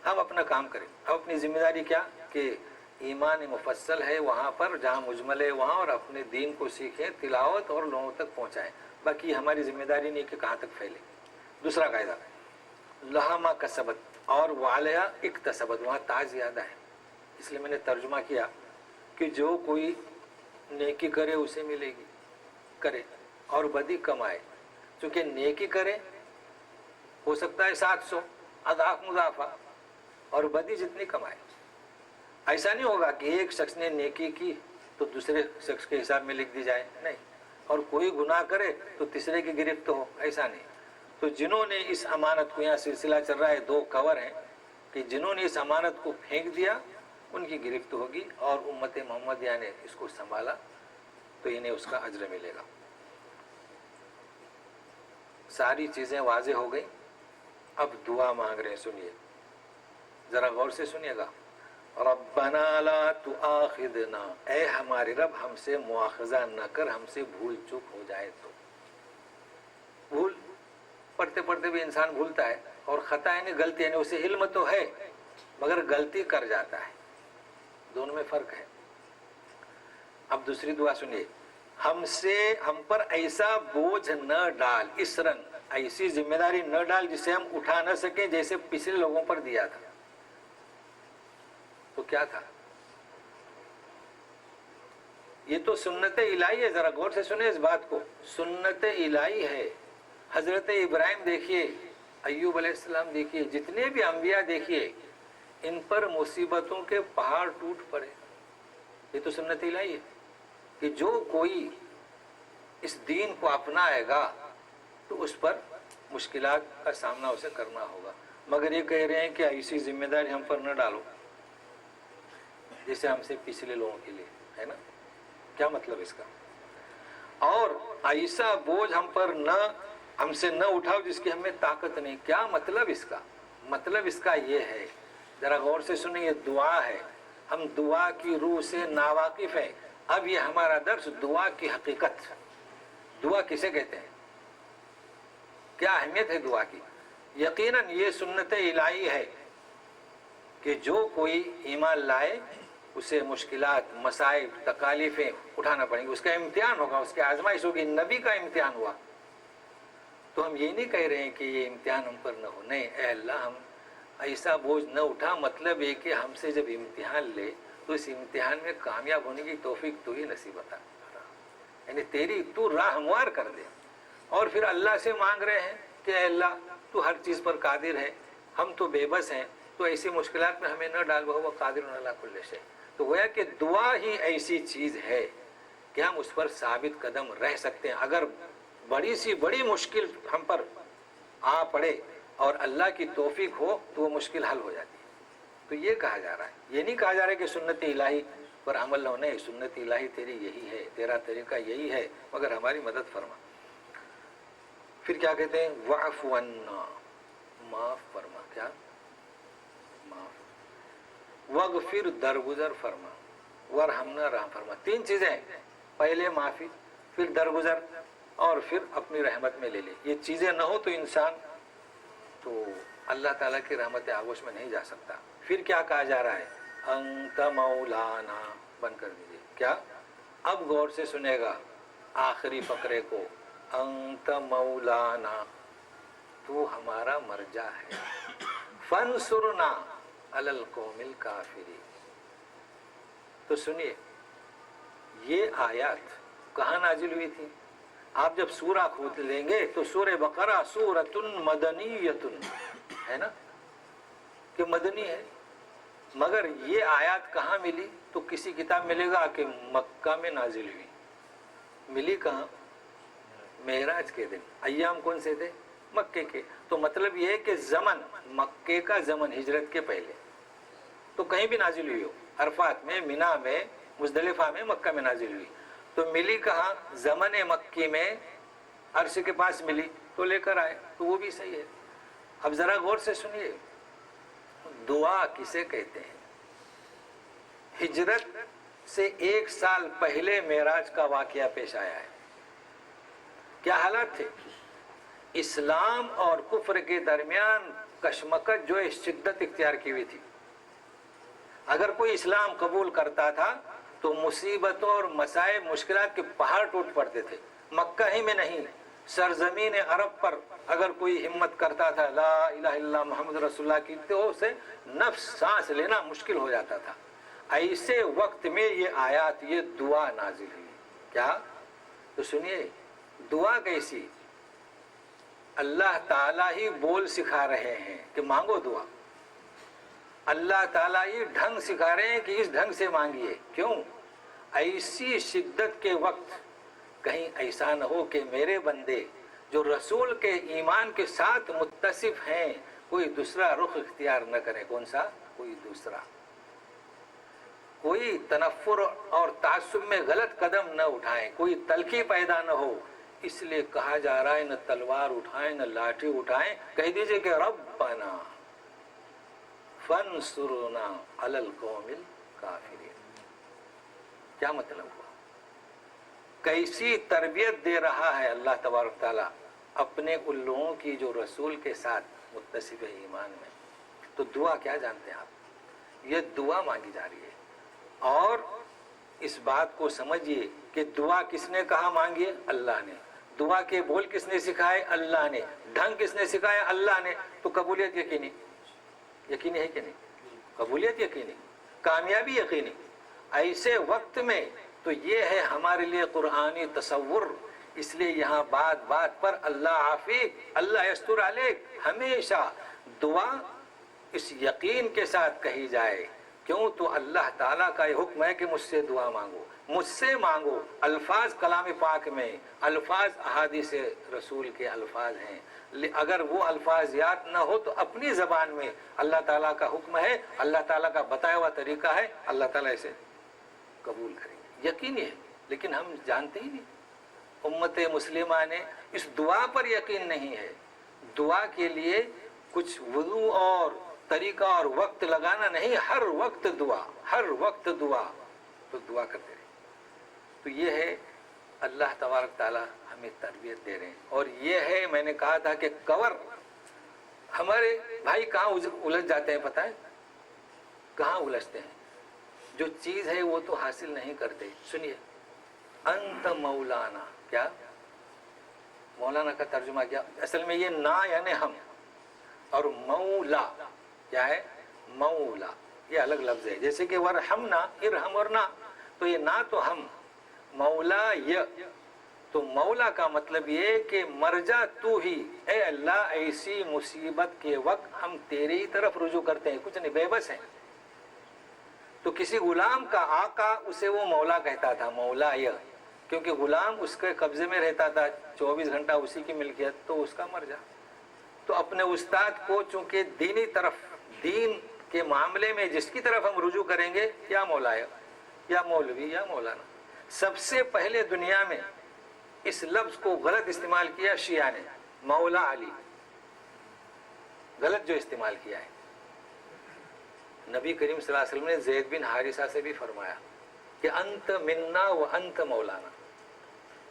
ہم اپنا کام کریں. ہم اپنی ذمہ داری کیا کہ ایمان مفصل ہے وہاں پر جہاں مجمل ہے وہاں، اور اپنے دین کو سیکھیں، تلاوت اور لوگوں تک پہنچائیں. باقی ہماری ذمہ داری نہیں کہ کہاں تک پھیلے. دوسرا قاعدہ، لہا ما کسبت اور وعلیہا اکتسبت. وہاں تا زیادہ ہے، اس لیے میں نے ترجمہ کیا کہ جو کوئی نیکی کرے اسے ملے گی، کرے، اور بدی کمائے. چونکہ نیکی کرے ہو سکتا ہے 700 اضعاف مضاعفہ، اور بدی جتنی کمائے. ایسا نہیں ہوگا کہ ایک شخص نے نیکی کی تو دوسرے شخص کے حساب میں لکھ دی جائے، نہیں، اور کوئی گناہ کرے تو تیسرے کی گرفت ہو، ایسا نہیں. تو جنہوں نے اس امانت کو، یہاں سلسلہ چل رہا ہے، 2 کور ہیں کہ جنہوں نے اس امانت کو پھینک دیا ان کی گرفت ہوگی، اور امت محمدیہ نے اس کو سنبھالا تو انہیں اس کا اجر ملے گا. ساری چیزیں واضح ہو گئی. اب دعا مانگ رہے ہیں، سنیے ذرا غور سے سنیے گا. ربنا لا تؤاخذنا، اے ہمارے رب ہم سے مواخذہ نہ کر، ہم سے بھول چوک ہو جائے تو. بھول پڑھتے پڑھتے بھی انسان بھولتا ہے، اور خطا یعنی غلطی، یعنی اسے علم تو ہے مگر غلطی کر جاتا ہے. دونوں میں فرق ہے. اب دوسری دعا سنیے، ہم پر ایسا بوجھ نہ ڈال، اسرن ایسی ذمہ داری نہ ڈال جسے ہم اٹھا نہ سکیں جیسے پچھلے لوگوں پر دیا تھا. تو کیا تھا؟ یہ تو سنت الہی ہے، ذرا غور سے سنیں اس بات کو. سنت الہی ہے. حضرت ابراہیم دیکھیے، ایوب علیہ السلام دیکھیے، جتنے بھی انبیاء دیکھیے، ان پر مصیبتوں کے پہاڑ ٹوٹ پڑے. یہ تو سنت الہی ہے کہ جو کوئی اس دین کو اپنائے گا تو اس پر مشکلات کا سامنا اسے کرنا ہوگا. مگر یہ کہہ رہے ہیں کہ ایسی ذمہ داری ہم پر نہ ڈالو جیسے ہم سے پچھلے لوگوں کے لیے، ہے نا؟ کیا مطلب اس کا؟ اور ایسا بوجھ ہم سے نہ اٹھاؤ جس کی ہمیں طاقت نہیں. کیا مطلب اس کا؟ مطلب اس کا یہ ہے، ذرا غور سے سنیں، یہ دعا ہے. ہم دعا کی روح سے ناواقف ہیں. اب یہ ہمارا درس دعا کی حقیقت. دعا کسے کہتے ہیں؟ کیا اہمیت ہے دعا کی؟ یقیناً یہ سنت الہی ہے کہ جو کوئی ایمان لائے اسے مشکلات، مصائب، تکالیفیں اٹھانا پڑیں گی. اس کا امتحان ہوگا، اس کی آزمائش ہوگی. نبی کا امتحان ہوا تو ہم یہ نہیں کہہ رہے ہیں کہ یہ امتحان ہم پر نہ ہو. نہیں، اے اللہ ہم ایسا بوجھ نہ اٹھا. مطلب یہ کہ ہم سے جب امتحان لے تو اس امتحان میں کامیاب ہونے کی توفیق تو ہی نصیب عطا، یعنی تو راہ ہموار کر دے. اور پھر اللہ سے مانگ رہے ہیں کہ اے اللہ تو ہر چیز پر قادر ہے، ہم تو بے بس ہیں، تو ایسی مشکلات میں ہمیں نہ ڈال. وہ قادر علی کل شیء. تو گویا کہ دعا ہی ایسی چیز ہے کہ ہم اس پر ثابت قدم رہ سکتے ہیں. اگر بڑی سی بڑی مشکل ہم پر آ پڑے اور اللہ کی توفیق ہو تو وہ مشکل حل ہو جاتی ہے. تو یہ کہا جا رہا ہے، یہ نہیں کہا جا رہا ہے کہ سنت الہی پر عمل نہ ہونے. سنت الہی تیری یہی ہے، تیرا طریقہ یہی ہے، مگر ہماری مدد فرما. پھر کیا کہتے ہیں؟ وَاعْفُ عَنَّا، معاف فرما. کیا؟ معاف. وَاغْفِرْ، درگزر فرما. وَارْحَمْنَا، رحم فرما. تین چیزیں، پہلے معافی، پھر درگزر، اور پھر اپنی رحمت میں لے لے. یہ چیزیں نہ ہو تو انسان تو اللہ تعالیٰ کی رحمت آغوش میں نہیں جا سکتا. پھر کیا کہا جا رہا ہے؟ انت مولانا، بند کر دیجئے. کیا؟ اب غور سے سنے گا آخری فقرے کو. انت مولانا، تو ہمارا مرجع ہے. فانصرنا علی القوم الکافرین. تو سنیے، یہ آیات کہاں نازل ہوئی تھی؟ آپ جب سورہ کھول لیں گے تو سورہ بقرہ سورۃ مدنیۃ ہے نا، کہ مدنی ہے. مگر یہ آیات کہاں ملی؟ تو کسی کتاب ملے گا کہ مکہ میں نازل ہوئی. ملی کہاں؟ معراج کے دن. ایام کون سے تھے؟ مکے کے. تو مطلب یہ ہے کہ زمن مکے کا زمن، ہجرت کے پہلے تو کہیں بھی نازل ہوئی ہو. عرفات میں، مینا میں، مزدلفہ میں، مکہ میں نازل ہوئی. تو ملی کہاں؟ زمن مکی میں عرش کے پاس ملی تو لے کر آئے. تو وہ بھی صحیح ہے. اب ذرا غور سے سنیے، دعا کسے کہتے ہیں؟ ہجرت سے 1 سال پہلے معراج کا واقعہ پیش آیا ہے. کیا حالات تھے؟ اسلام اور کفر کے درمیان کشمکش جو شدت اختیار کی ہوئی تھی. اگر کوئی اسلام قبول کرتا تھا تو مصیبتوں اور مصائب، مشکلات کے پہاڑ ٹوٹ پڑتے تھے. مکہ ہی میں نہیں، سرزمین عرب پر اگر کوئی ہمت کرتا تھا لا الہ الا اللہ محمد رسول اللہ کی، تو اسے نفس سانس لینا مشکل ہو جاتا تھا. ایسے وقت میں یہ آیات، یہ دعا نازل ہوئی. کیا؟ تو سنیے، دعا کیسی؟ اللہ تعالیٰ ہی بول سکھا رہے ہیں کہ مانگو دعا. اللہ تعالیٰ ہی ڈھنگ سکھا رہے ہیں کہ اس ڈھنگ سے مانگیے. کیوں؟ ایسی شدت کے وقت کہیں ایسا نہ ہو کہ میرے بندے جو رسول کے ایمان کے ساتھ متصف ہیں کوئی دوسرا رخ اختیار نہ کرے. کون سا؟ کوئی دوسرا. کوئی تنفر اور تعصب میں غلط قدم نہ اٹھائیں، کوئی تلخی پیدا نہ ہو. اس لیے کہا جا رہا ہے نہ تلوار اٹھائیں نہ لاٹھی اٹھائیں. کہہ دیجئے کہ ربنا فانصرنا علی القوم الکافرین. کیا مطلب ہوا؟ کیسی تربیت دے رہا ہے اللہ تبارک تعالیٰ اپنے ان لوگوں کی جو رسول کے ساتھ متصف ہے ایمان میں. تو دعا کیا جانتے ہیں آپ؟ یہ دعا مانگی جا رہی ہے. اور اس بات کو سمجھیے کہ دعا کس نے کہا مانگیے؟ اللہ نے. دعا کے بول کس نے سکھائے؟ اللہ نے. ڈھنگ کس نے سکھایا؟ اللہ نے. تو قبولیت یقینی ہے کہ نہیں؟ قبولیت یقینی، کامیابی یقینی. ایسے وقت میں تو یہ ہے ہمارے لیے قرآنی تصور. اس لیے یہاں بات بات پر اللہ عافیک، اللہ یستر علیک، ہمیشہ دعا اس یقین کے ساتھ کہی جائے. کیوں؟ تو اللہ تعالیٰ کا یہ حکم ہے کہ مجھ سے دعا مانگو، مجھ سے مانگو. الفاظ کلام پاک میں، الفاظ احادیث رسول کے الفاظ ہیں. اگر وہ الفاظ یاد نہ ہو تو اپنی زبان میں اللہ تعالیٰ کا حکم ہے، اللہ تعالیٰ کا بتایا ہوا طریقہ ہے، اللہ تعالیٰ اسے قبول کریں گے. یقینی ہے، لیکن ہم جانتے ہی نہیں. امت مسلمہ نے اس دعا پر یقین نہیں ہے. دعا کے لیے کچھ وضو اور طریقہ اور وقت لگانا نہیں، ہر وقت دعا، ہر وقت دعا. تو دعا کرتے رہے. تو یہ ہے اللہ تبارک تعالیٰ ہمیں تربیت دے رہے ہیں. اور یہ ہے، میں نے کہا تھا کہ کور ہمارے بھائی کہاں الجھ جاتے ہیں پتہ ہے؟ کہاں الجھتے ہیں؟ جو چیز ہے وہ تو حاصل نہیں کرتے. سنیے، انت مولانا، کیا مولانا کا ترجمہ کیا؟ اصل میں یہ نا یعنی ہم، اور مولا کیا ہے؟ مولا. یہ الگ لفظ ہے. جیسے کہ ورحمنا، ارحم اور نا، تو یہ نا تو ہم، مولا یہ. تو مولا کا مطلب یہ کہ مرجع تو ہی، اے اللہ ایسی مصیبت کے وقت ہم تیری ہی طرف رجوع کرتے ہیں، کچھ نہیں، بے بس ہیں. تو کسی غلام کا آقا اسے وہ مولا کہتا تھا، مولا یہ، کیونکہ غلام اس کے قبضے میں رہتا تھا، 24 گھنٹہ اسی کی ملکیت، تو اس کا مرجع. تو اپنے استاد کو چونکہ دینی طرف، دین کے معاملے میں جس کی طرف ہم رجوع کریں گے، یا مولا یا مولوی یا مولانا. سب سے پہلے دنیا میں اس لفظ کو غلط استعمال کیا شیعہ نے، مولا علی، غلط جو استعمال کیا ہے. نبی کریم صلی اللہ علیہ وسلم نے زید بن حارثہ سے بھی فرمایا کہ انت منا و انت مولانا.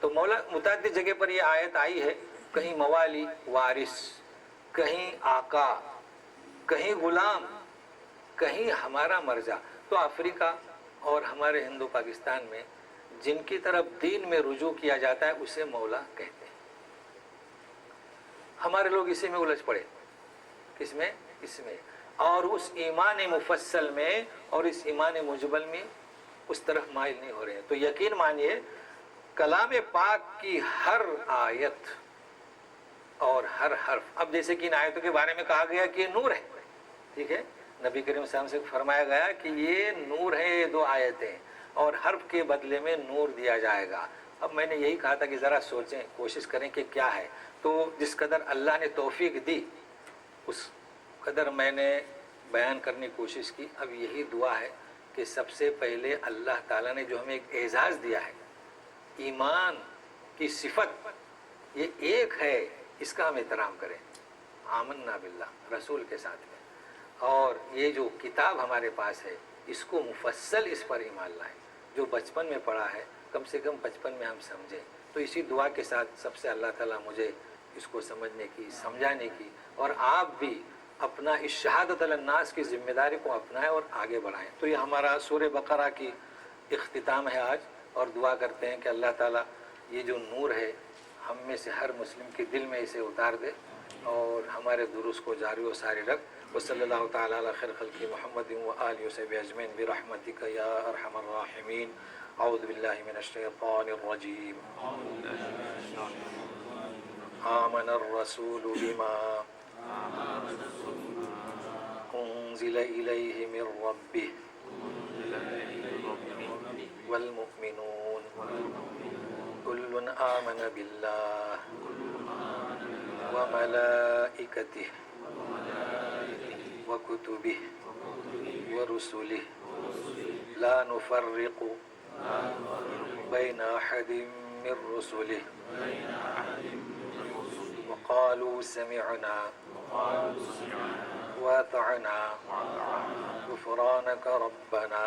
تو مولا متعدد جگہ پر یہ آیت آئی ہے، کہیں موالی وارث، کہیں آقا، کہیں غلام، کہیں ہمارا مرجع. تو افریقہ اور ہمارے ہندو پاکستان میں جن کی طرف دین میں رجوع کیا جاتا ہے اسے مولا کہتے ہیں. ہمارے لوگ اسی میں الجھ پڑے. کس میں؟ اس میں. اور اس ایمان مفصل میں اور اس ایمان مجمل میں اس طرف مائل نہیں ہو رہے ہیں. تو یقین مانیے کلام پاک کی ہر آیت اور ہر حرف، اب جیسے کہ ان آیتوں کے بارے میں کہا گیا کہ یہ نور ہے، ٹھیک ہے، نبی کریم صلی اللہ علیہ وسلم سے فرمایا گیا کہ یہ نور ہے، یہ 2 آیتیں، اور حرف کے بدلے میں نور دیا جائے گا. اب میں نے یہی کہا تھا کہ ذرا سوچیں، کوشش کریں کہ کیا ہے. تو جس قدر اللہ نے توفیق دی اس قدر میں نے بیان کرنے کی کوشش کی. اب یہی دعا ہے کہ سب سے پہلے اللہ تعالیٰ نے جو ہمیں ایک اعزاز دیا ہے، ایمان کی صفت، یہ ایک ہے، اس کا ہم احترام کریں. آمنا باللہ، رسول کے ساتھ میں. اور یہ جو کتاب ہمارے پاس ہے اس کو مفصل اس پر ایمان لائیں. جو بچپن میں پڑھا ہے کم سے کم بچپن میں ہم سمجھیں. تو اسی دعا کے ساتھ سب سے اللہ تعالیٰ مجھے اس کو سمجھنے کی، سمجھانے کی، اور آپ بھی اپنا اس شہادت علی الناس کی ذمہ داری کو اپنائیں اور آگے بڑھائیں. تو یہ ہمارا سورہ بقرہ کی اختتام ہے آج. اور دعا کرتے ہیں کہ اللہ تعالیٰ یہ جو نور ہے ہم میں سے ہر مسلم کے دل میں اسے اتار دے اور ہمارے دروس کو جاری و ساری رکھ. وصلی اللہ تعالیٰ علی خیر خلق محمد و آلہ وصحبہ اجمعین برحمتک یا ارحم الراحمین. اعوذ باللہ من الشیطان الرجیم. آمن الرسول بما انزل الیہ من ربہ والمؤمنون كل آمن بالله وملائكته وكتبه ورسله لا نفرق بين أحد من رسله وقالوا سمعنا وأطعنا غفرانك ربنا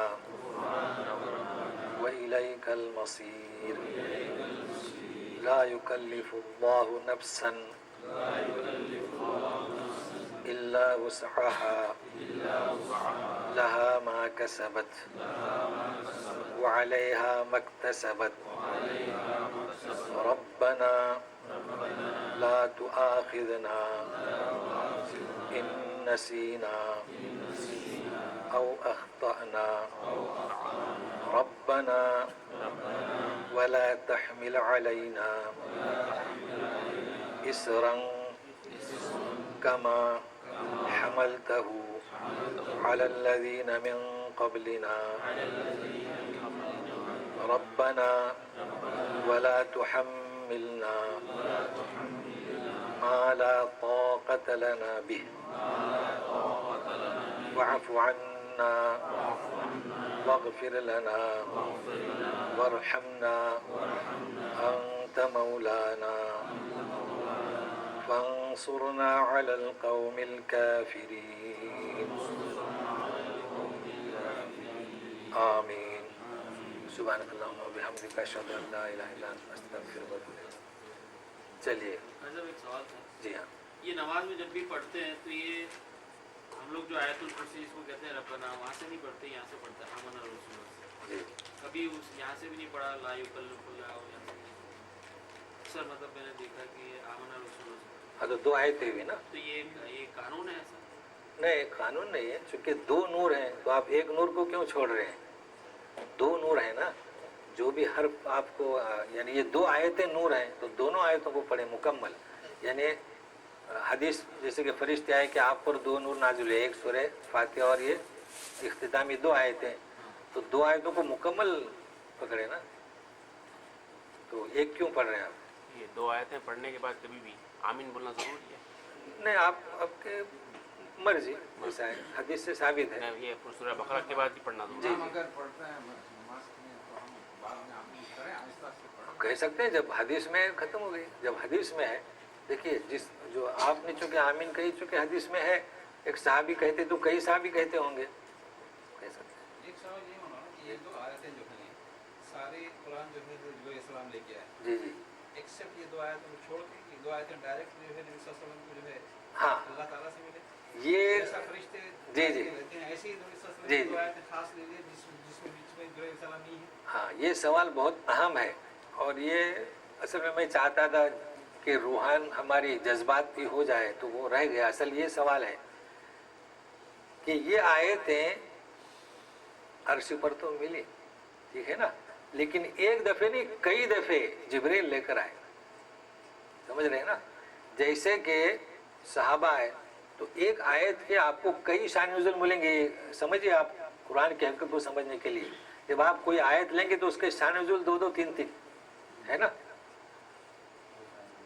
وإليك المصير. لا يكلف الله نفسا إلا وسعها لها ما كسبت وعليها ما اكتسبت ربنا لا تؤاخذنا إن نسينا أو أخطأنا ربنا ولا تحمل علينا إصرا كما حملته على الذين من قبلنا ربنا ولا تحملنا ما لا طاقة لنا به واعف عنا واغفر لنا وارحمنا أنت مولانا فانصرنا على القوم الكافرين آمین سبحانک اللہم وبحمدک اشہد ان لا الہ الا انت استغفرک واتوب الیک. چلیے ایک سوال تھا. جی ہاں یہ نماز میں جب بھی پڑھتے ہیں تو یہ ہم لوگ جو آیت الکرسی اس کو کہتے ہیں ربنا وہاں سے نہیں پڑھتے, یہاں سے پڑھتے ہیں آمن الرسول سے. جی کبھی اس یہاں سے بھی نہیں پڑھا لا یکلف اللہ یہاں سے اکثر مطلب میں نے دیکھا کہ یہ آمن الرسول سے. ہاں تو دو آیتیں ہوئی نا. تو یہ قانون ہے ایسا؟ نہیں قانون نہیں ہے, چونکہ دو نور ہیں تو آپ ایک نور کو کیوں چھوڑ رہے ہیں؟ دو نور ہیں نا, جو بھی حرف آپ کو یعنی یہ دو آیتیں نور ہیں تو دونوں آیتوں کو پڑھیں مکمل. یعنی حدیث جیسے کہ فرشتے آئے کہ آپ پر دو نور نازل ہے, ایک سورہ فاتحہ اور یہ اختتامی دو آیتیں, تو دو آیتوں کو مکمل پکڑے نا, تو ایک کیوں پڑھ رہے ہیں آپ؟ یہ دو آیتیں پڑھنے کے بعد کبھی بھی آمین بولنا ضروری ہے؟ نہیں آپ کے مرضی ایسا ہے, حدیث سے ثابت ہے. یہ سورہ بقرہ کے بعد ہی پڑھنا ضروری ہے. اگر پڑھتا ہے نماز میں تو ہم بعد میں آمین کریں, آہستہ آہستہ پڑھیں. کہہ سکتے ہیں جب حدیث میں ختم ہو گئی, جب حدیث میں ہے. دیکھیے جس جو آپ نے چونکہ آمین کہی چونکہ حدیث میں ہے, ایک صحابی کہتے تو کئی صحابی کہتے ہوں گے, کہہ سکتے ہیں. ایک سوال یہ ہونا کہ یہ دو آیتیں جو ہیں سارے قرآن جو ہے جو اسلام لے کے آئے, جی جی ایکسیپٹ یہ دو آیتوں کو چھوڑ کے یہ دو آیتیں ڈائریکٹ جو ہے نبی صلی اللہ علیہ وسلم کو جو ہے ہاں اللہ تعالیٰ سے ملے, یہ ایسا فرشتے جی جی لیتے ہیں, ایسے ہی نبی صلی اللہ علیہ جی وسلم جی دو آیتیں خاص لے لیے جس میں بیچ میں جو سلام نہیں ہے. ہاں یہ سوال بہت اہم ہے, اور یہ اصل میں چاہتا تھا کہ روحان ہماری جذبات کی ہو جائے تو وہ رہ گیا. اصل یہ سوال ہے کہ یہ آیتیں عرش پر تو ملی, ٹھیک ہے نا, لیکن ایک دفعہ نہیں کئی دفعے جبریل لے کر آئے, سمجھ رہے ہیں نا. جیسے کہ صحابہ ہے تو ایک آیت کے آپ کو کئی شان نزول ملیں گے. سمجھیے آپ قرآن کی حقیقت کو سمجھنے کے لیے جب آپ کوئی آیت لیں گے تو اس کے شان نزول دو دو تین تین ہے نا.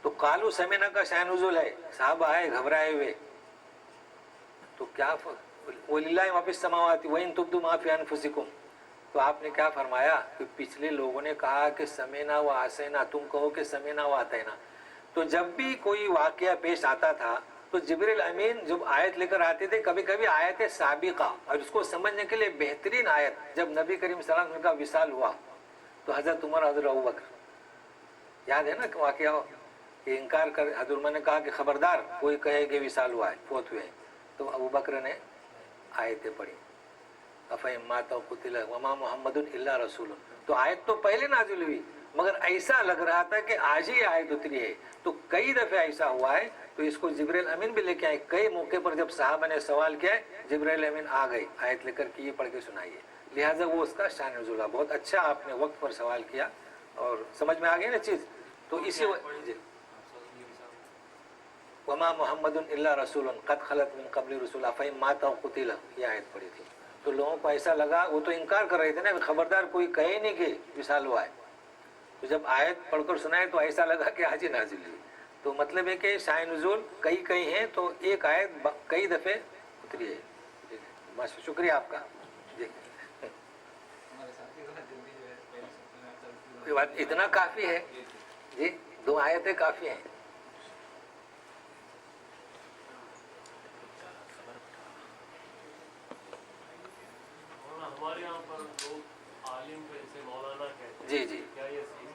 تو قالو سمینا کا شان نزول ہے, صحابہ آئے گھبرائے ہوئے, تو کیا وَلِلَّهِ مَا فِي السَّمَاوَاتِ وَإِن تُبْدُوا مَا فِي أَنفُسِكُمْ, تو آپ نے کیا فرمایا کہ پچھلے لوگوں نے کہا کہ سمینا و آسینا, تم کہو کہ سمینا و آتینا. تو جب بھی کوئی واقعہ پیش آتا تھا تو جبریل امین جب آیت لے کر آتے تھے, کبھی کبھی آیت سابقہ, اور اس کو سمجھنے کے لیے بہترین آیت جب نبی کریم صلی اللہ علیہ وسلم کا وصال ہوا تو حضرت عمر حضرت ابوبکر یاد ہے نا کہ واقعہ کہ انکار کر, حضرت عمر نے کہا کہ خبردار کوئی کہے کہ وصال ہوا ہے, فوت ہوئے, تو ابوبکر نے آیتیں پڑھی افہم مات قتل وما محمد الا رسول. تو آیت تو پہلے نازل ہوئی مگر ایسا لگ رہا تھا کہ آج ہی آیت اتری ہے, تو کئی دفعہ ایسا ہوا ہے. تو اس کو جبریل امین بھی لے کے آئے. کئی موقع پر جب صحابہ نے سوال کیا ہے جبریل امین آ گئے آیت لے کر کے یہ پڑھ کے سنائیے, لہٰذا وہ اس کا شان نزول. بہت اچھا آپ نے وقت پر سوال کیا اور سمجھ میں آ گئی نا چیز. تو اسی جی وما محمد الا رسول قد خلت من قبل رسول افہم مات قتل, یہ آیت پڑھی تھی. تو لوگوں کو ایسا لگا, وہ تو انکار کر رہے تھے نا, خبردار کوئی کہے نہیں کہ وصال ہوا ہے. تو جب آیت پڑھ کر سنائے تو ایسا لگا کہ آج ہی نازل ہوئی. تو مطلب ہے کہ شان نزول کئی ہیں, تو ایک آیت کئی دفعے اتری ہے. شکریہ آپ کا. جی ہمارے ساتھی ذرا جلدی جو ہے پہلے سب میں چلتی کوئی بات, اتنا کافی ہے جی, دو آیتیں کافی ہیں. ہمارے یہاں پر لوگ عالم کو جیسے مولانا کہتے ہیں, جی جی کیا یہ صحیح؟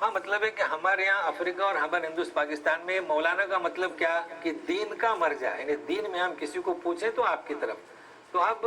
ہاں مطلب ہے کہ ہمارے یہاں افریقہ اور ہمارے ہندوستان پاکستان میں مولانا کا مطلب کیا کہ دین کا مرجع, یعنی دین میں ہم کسی کو پوچھیں تو آپ کی طرف. تو اب